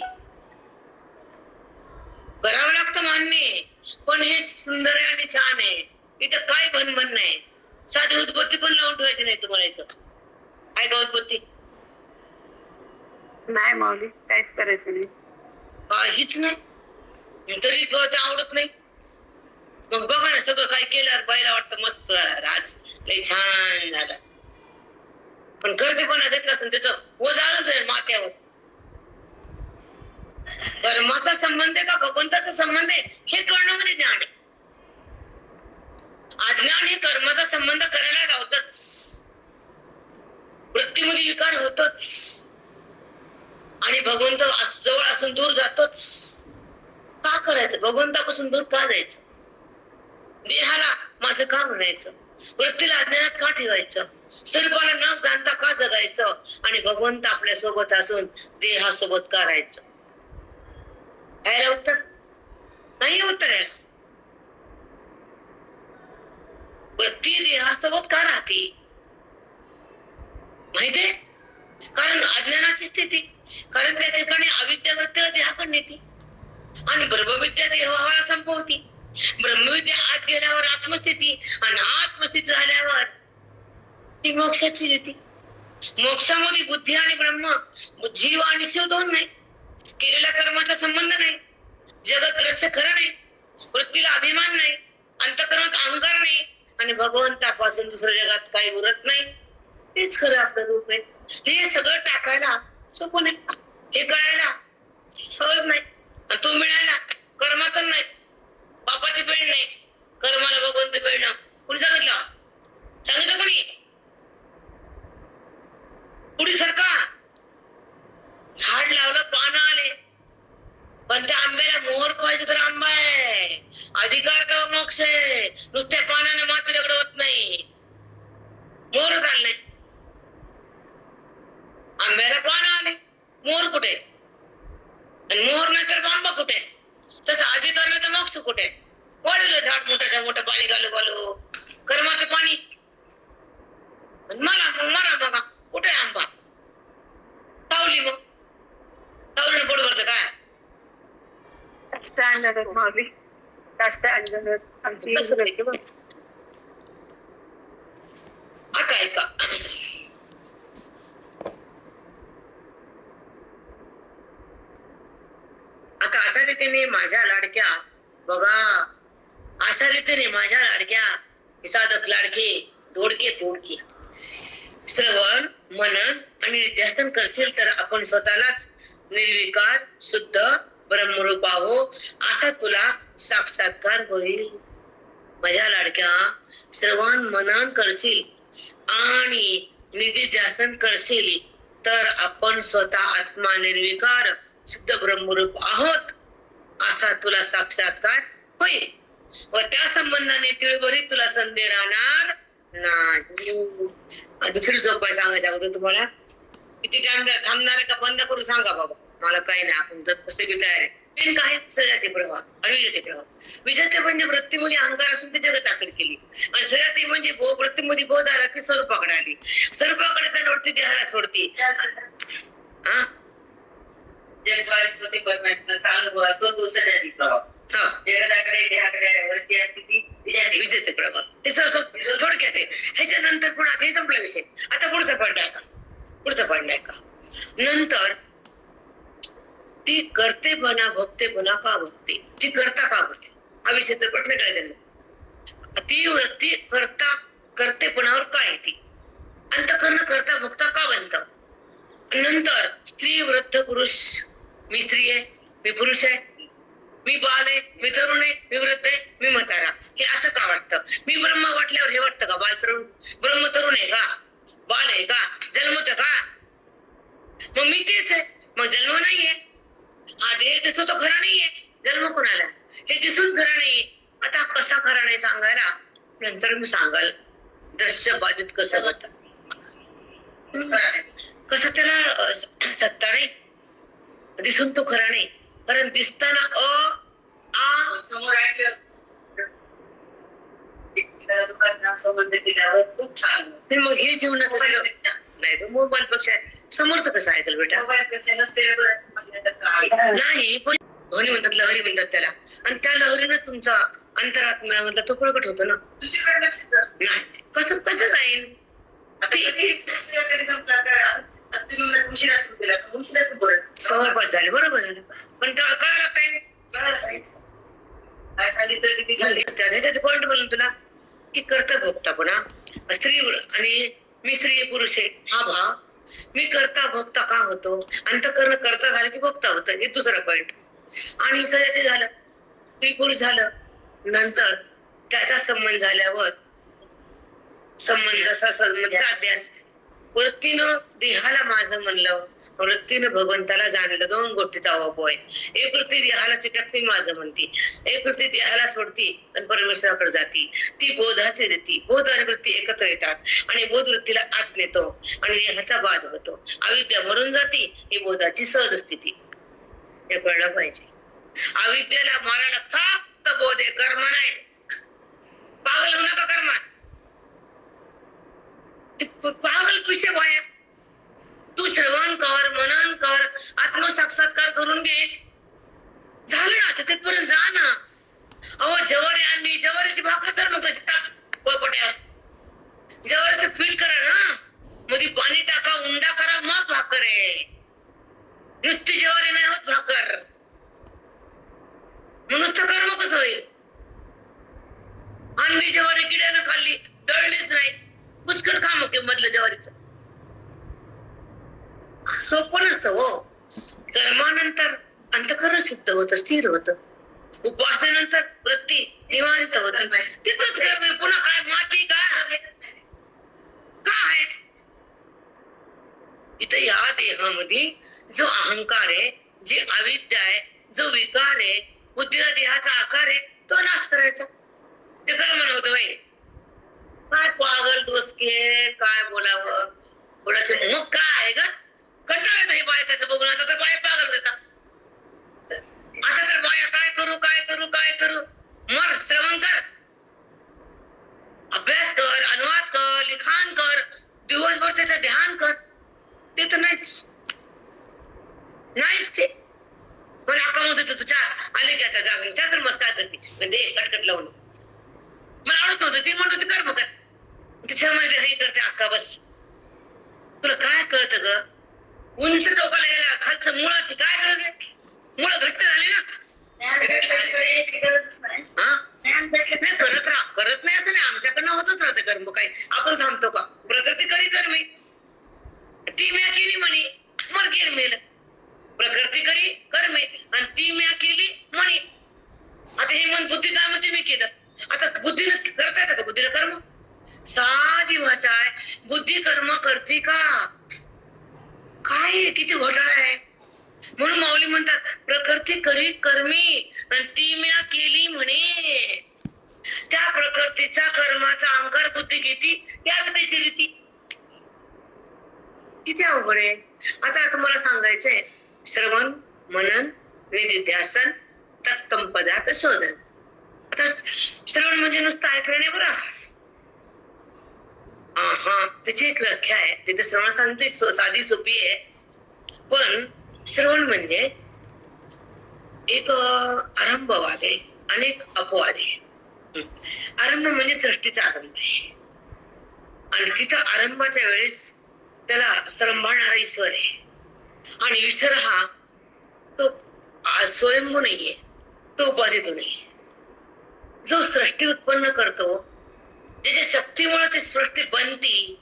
A: करावं लागतं मान्य, पण हे सुंदर आहे आणि छान आहे. इथं काय भनभन नाही. साधी उदबत्ती पण लावून ठेवायची नाही तुम्हाला इथं. आहे का उदबत्ती?
B: नाही माऊली, काहीच करायचं नाही.
A: काहीच नाही, तरी कळत आवडत नाही. मग बघा ना, सगळं काय केलं बाईला वाटतं मस्त झालं, आज लय छान झालं, पण कर्तेपणा घेतला असं त्याचं ओझ आलंच आहे माथ्यावर. कर्माचा संबंध आहे का भगवंताचा संबंध आहे हे कळणं म्हणजे ज्ञान आहे. अज्ञान हे कर्माचा संबंध करायला लावतच, वृत्तीमध्ये विकार होतच, आणि भगवंत जवळ असून दूर जातोच. का करायचं? भगवंतापासून दूर का जायचं? देहाला माझं का म्हणायचं? वृत्तीला अज्ञानात का ठेवायचं? स्वरूपाला न जाणता का जगायचं? आणि भगवंत आपल्या सोबत असून देहासोबत का राहायचं? यायला उत्तर नाही, उत्तर यायला. वृत्ती देहासोबत का राहते माहितीये? कारण अज्ञानाची स्थिती, कारण त्या ठिकाणी अविद्या वृत्तीला देहाकडे नेते, आणि ब्रह्मविद्या देहाला संपवती. ब्रह्मविद्या आत गेल्यावर आत्मस्थिती, आणि आत्मस्थिती झाल्यावर ती मोक्षाची येते. मोक्षामध्ये बुद्धी आणि ब्रह्म, जीव आणि शिव दोन नाही, केलेल्या कर्माचा संबंध नाही, जगत दृश्य खरं नाही, वृत्तीला अभिमान नाही, अंतःकरणात अहंकार नाही, आणि भगवंतापासून दुसऱ्या जगात काही उरत नाही. तेच खरं आपलं रूप आहे. हे सगळं टाकायला सोपं नाही, हे कळायला सहज नाही. आणि तो मिळायला कर्मातून नाही, बापाची पेड नाही, कर्माला भगवंत मिळणं कोणी सांगितलं? सांगितलं कोणी? पुढे सरका, झाड लावलं पानं आले, पण त्या आंब्याला मोहर पाहिजे तर आंबा आहे, अधिकार तर मोक्ष आहे. नुसत्या पानाने मात्र दगड होत नाही, मोहर चालले. आंब्याला पानं आले, मोहर कुठे? आणि मोहर नाही तर आंबा कुठे? तसं अधिकार नाही तर मोक्ष कुठे? वाढवलं झाड मोठ्याच्या मोठं, पाणी घालू घालू, कर्माचं पाणी. मला मग मरा बघा, कुठे आंबा? तावली, मग तावलीनं पोट भरतं काय?
B: स्टँडर्ड माऊली, स्टँडर्ड आमची.
A: आता ऐका, आता अशा रीतीने माझ्या लाडक्या बघा, अशा रीतीने माझ्या लाडक्या साधक लाडके दोडके तोडके श्रवण मनन आणि निध्यासन करशील तर आपण स्वतःलाच निर्विकार शुद्ध ब्रह्मरूप आहो असा तुला साक्षात्कार होईल. माझ्या लाडक्या श्रवण मनन करशील आणि निधिध्यासन करशील तर आपण स्वतः आत्मा निर्विकार शुद्ध ब्रह्मरूप आहोत असा तुला साक्षात्कार होईल. व त्या संबंधाने तिळभरी तुला संदेह राहणार नाही. दुसरी झोपाय सांगायचं अगोदर तुम्हाला किती टाइम थांबणार आहे का बंद करू सांगा बाबा, मला काही नाही, आपण कसे बी तयार आहे. मेन काय? सजाती प्रवाह आणि विजते प्रवाह. विजते म्हणजे वृत्तीमध्ये अहंकार असून ती जगत आखड केली, आणि सजाती म्हणजे वृत्तीमध्ये बोध आला ती स्वरूपाकडे आली, स्वरूपाकडे त्या वृत्ती देहाला सोडती. जगद्वारीच होते परमात्मा चांगला असतो तो सजाती प्रवाह. जगदाकडे देहाकडे वृत्ती असते ती विजते प्रवाह. हे थोडक्यात आहे. ह्याच्यानंतर पुन्हा हे संपला विषय. आता पुढचा पॉईंट आहे का? पुढचा पॉईंट आहे का? नंतर ती करतेपणा भक्तेपणा का भक्ती, ती करता का भक्ती हा विषय तर प्रश्न काय त्यांना. ती वृत्ती करता करतेपणावर काय येते, अंतःकरण करता भक्ता का बनत. नंतर स्त्री वृद्ध पुरुष, मी स्त्री आहे, मी पुरुष आहे, मी बाल आहे, मी तरुण आहे, मी वृद्ध आहे, मी म्हातारा, हे असं का वाटतं? मी ब्रह्म वाटल्यावर हे वाटतं का? बाल तरुण ब्रह्म तरुण आहे का? बाल आहे का? जन्मत का? मग मी तेच आहे, मग जन्म नाहीये. हा देह दिसतो तो खरा नाहीये, जन्म कोणाला? हे दिसून खरा नाहीये. आता कसा खरा नाही सांगायला नंतर मी सांगाल. दृश्य बाधित कसं होत, कसं त्याला सत्ता नाही, दिसून तो खरा नाही. कारण दिसताना समोर ऐकलं खूप छान. मग हे जीवनात नाही तर मोबाईल पेक्षा समोरच कसं ऐकल बेटा? नाही, पण ध्वनी म्हणतात, लहरी म्हणतात त्याला, आणि त्या लहरीनं तुमचा अंतरात्मा मधला तो प्रकट होतो ना. नाही कसं कसं जाईल? समर्पण झाले, बरोबर झालं, पण कळायला टाइम त्याच्यात पॉइंट बोलून तुला की करता भोगतापणा. स्त्री आणि मी स्त्री पुरुष आहे हा भाव, मी करता भोगता का होतो, अंतःकरण करता झालं की भोगता होतं, हे दुसरा पॉइंट. आणि सगळं ते झालं, स्त्री पुरुष झालं, नंतर त्याचा संबंध झाल्यावर संबंध अभ्यास वृत्तीनं देहाला माझं म्हणलं, वृत्तीनं भगवंताला जाणलं. दोन गोष्टीचा अभाव आहे. एक वृत्ती देहाला चिटकते माझं म्हणती, एक वृत्ती देहाला सोडती आणि परमेश्वराकडे जाती. ती बोधाची रीती, बोध आणि वृत्ती एकत्र येतात आणि बोध वृत्तीला आत नेतो आणि देहाचा बाध होतो. अविद्या मरून जाती, ही बोधाची सहज स्थिती. हे कळलं पाहिजे. अविद्येला मारायला फक्त बोध आहे, कर्म नाही. पागल होऊ नका कर्मात, पागल पिशे बाया. तू श्रवण कर, मनन कर, आत्मसाक्षात्कार करून घे, झालं ना. तिथपर्यंत जा ना. अहो जवारी आणली, जवारीची भाकर तर मग तशी टाक पोळपाट्यावर, जवारीचं पीठ करा ना, मध्ये पाणी टाका, उंडा करा, मग भाकर आहे. नुसती जवारी नाही होत भाकर. नुसतं कर्म कसं होईल? आणली जवारी किड्यानं खाल्ली, दळलीच नाही, पुष्कळ खा मग मधलं ज्वारीचं. सोपं नसतं हो. कर्मानंतर अंतःकरण शुद्ध होतं, स्थिर होतं. उपासनेनंतर वृत्ती निवांत होती. तिथंच कर्म, पुन्हा काय माती का आहे इथं या देहामध्ये जो अहंकार आहे, जी अविद्या आहे, जो विकार आहे, बुद्धीला देहाचा आकार आहे, तो नाश करायचा. ते कर्म नव्हतं बाई. काय पागल डोसके, काय बोलावं बोलायचं. मग काय आहे ग, कंटाळा येतो हे बायकाचं बघून. आता तर बाय पागल देतात. आता तर बाया काय करू काय करू काय करू. मर, श्रवण कर, अभ्यास कर, अनुवाद कर, लिखाण कर, दिवसभर त्याचं ध्यान कर. ते तर नाहीच ते. मला अकाउंट देतो तू चार आले की आता जागरण चार मस्त काय करते म्हणजे कटकट लावून. मला आवडत नव्हतं, ती म्हणत होती कर्म कर, तिच्यामध्ये हे करते अक्का बस. तुला काय कळतं ग, उंच टोकाला गेला खालचं मुळाची काय गरज आहे. मुळ घट्ट झाली ना, करत नाही असं नाही, आमच्याकडनं होतच राहतं कर्म. काय आपण थांबतो का. प्रकृती करी कर्मी, ती म्या केली म्हणे मर गेल मेल. प्रकृती करी कर्मे आणि ती म्या केली म्हणे. आता हे मन बुद्धी काय म्हणते मी केलं. आता बुद्धीनं करता येतं का बुद्धीला कर्म. साधी भाषा आहे. बुद्धी कर्म करते का काय, किती घोटाळा आहे. म्हणून माऊली म्हणतात प्रकृती करी कर्मी आणि ती म्या केली म्हणे. त्या प्रकृतीचा कर्माचा अहंकार बुद्धी घेती, याच त्याची रीती. किती अवघड आहे. आता तुम्हाला सांगायचंय श्रवण मनन निधिध्यासन तत्तम पदार्थ शोधन. आता श्रवण म्हणजे नुसतं ऐकलं नाही बरं. हा त्याची एक व्याख्या आहे, तिथे श्रवण सांगते साधी सोपी आहे. पण श्रवण म्हणजे एक आरंभवाद आहे आणि एक अपवाद आहे. आरंभ म्हणजे सृष्टीचा आरंभ आहे आणि तिथं आरंभाच्या वेळेस त्याला संभाळणारा ईश्वर आहे. आणि ईश्वर हा तो स्वयंभू नाहीये, तो उपाधीतून आहे. जो सृष्टी उत्पन्न करतो, ज्याच्या शक्तीमुळे ती सृष्टी बनती,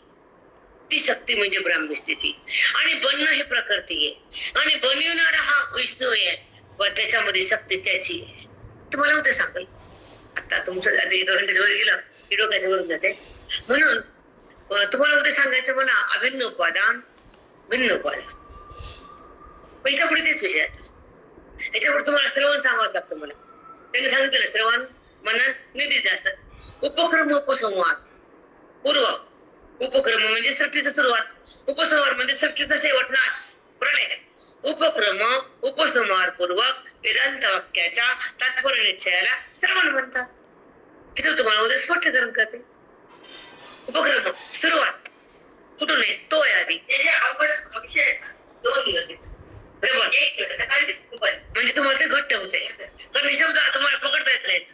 A: ती शक्ती म्हणजे ब्राह्मी स्थिती. आणि बनणं हे प्रकृती आहे आणि बनविणारा हा विष्णू आहे, पण त्याच्यामध्ये शक्ती त्याची आहे. तुम्हाला मग ते सांगेल. आता तुमचं एक घंट्याच्या वर गेलं की डोक्याच्या वरून जाते. म्हणून तुम्हाला उद्या सांगायचं मला अभिन्न उपादान भिन्न उपादान. याच्या पुढे तेच विषय आहेत. याच्यापुढे तुम्हाला श्रवण सांगावंच लागतं. मला त्यांनी सांगितलं श्रवण मनन निधिध्यासन. उपक्रम उपसंवाद पूर्व. उपक्रम म्हणजे सृष्टीची सुरुवात, उपसंहार म्हणजे सृष्टीचा शेवट नाश प्रलय. उपक्रम उपसंहार पूर्वक वेदांत वाक्याच्या तात्पर्य निश्चयाला श्रवण म्हणतात. इथं तुम्हाला उद्या स्पष्टीकरण करते. उपक्रम सुरुवात कुठून आहे तो आहे आधी. अवघड विषय 2 दिवस म्हणजे तुम्हाला ते घट्ट होते. कारण हे शब्द तुम्हाला पकडता येत नाहीत.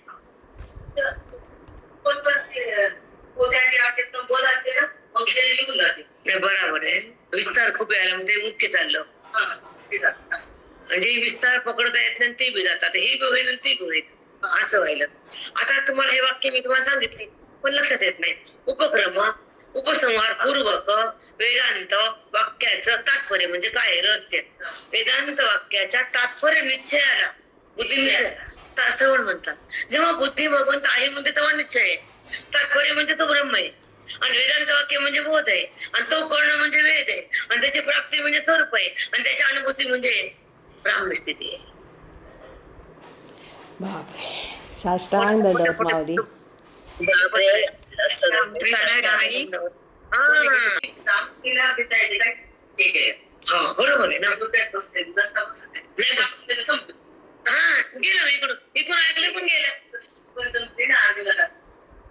A: बरोबर आहे. विस्तार खूप यायला म्हणजे मुख्य चाललं म्हणजे विस्तार पकडता येत नाही, ते बी जातात. हे बी होईल ते बी होईल असं व्हायला. आता तुम्हाला हे वाक्य मी तुम्हाला सांगितले पण लक्षात येत नाही. उपक्रम उपसंहार पूर्वक वेदांत वाक्याचं तात्पर्य म्हणजे काय रहस्य. वेदांत वाक्याच्या तात्पर्य निश्चयाला बुद्धी निश्चय श्रवण म्हणतात. जेव्हा बुद्धी भगवंत आहे म्हणते तेव्हा निश्चय आहे. तात्पर्य म्हणजे तो ब्रह्म आहे आणि वेदांत वाक्य म्हणजे बोध आहे आणि तो कर्ण म्हणजे वेद आहे आणि त्याची प्राप्ती म्हणजे स्वरूप आहे आणि त्याची अनुभूती म्हणजे ब्राह्मी स्थिती आहे.
C: साष्टांग दंडवत माऊली.
A: बरोबर आहे ना. गेलं इकडून इकडून ऐकलं पण गेलं.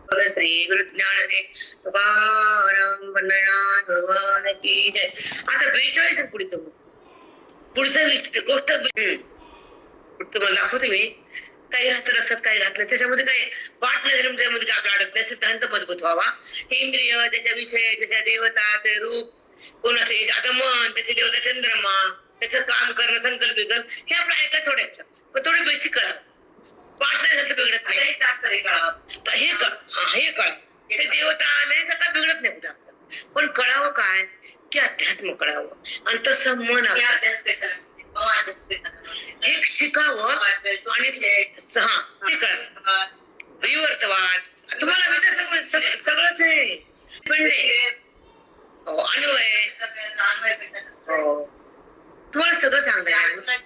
A: श्री गुरु ज्ञानदेव तुकाराम पंढरीनाथ भगवान की जय. आता 42 पुढे पुढचं गोष्ट तुम्हाला दाखवते मी. काही राहतं लक्षात काही राहत नाही. त्याच्यामध्ये काही पाठ नाही झालं त्यामध्ये आपला अडत नाही. सिद्धांत मजबूत व्हावा. इंद्रिय त्याच्या विषय त्याच्या देवता ते रूप कोणाचे आता मन त्याचे देवता चंद्रमा त्याचं काम करणं संकल्प विकल्प हे आपलं ऐका सोडायचं. पण थोडं बेसिक कळा. पाठ नाही झालं बिघडत नाही. हे कळा ते देवता आणायचं का बिघडत नाही कुठं आपलं. पण कळावं काय की अध्यात्म कळावं आणि तसं मन हे शिकावं आणि ते कळावं. विवर्तवाद तुम्हाला सगळंच आहे पण नाही अन्वय तुम्हाला सगळं सांगायला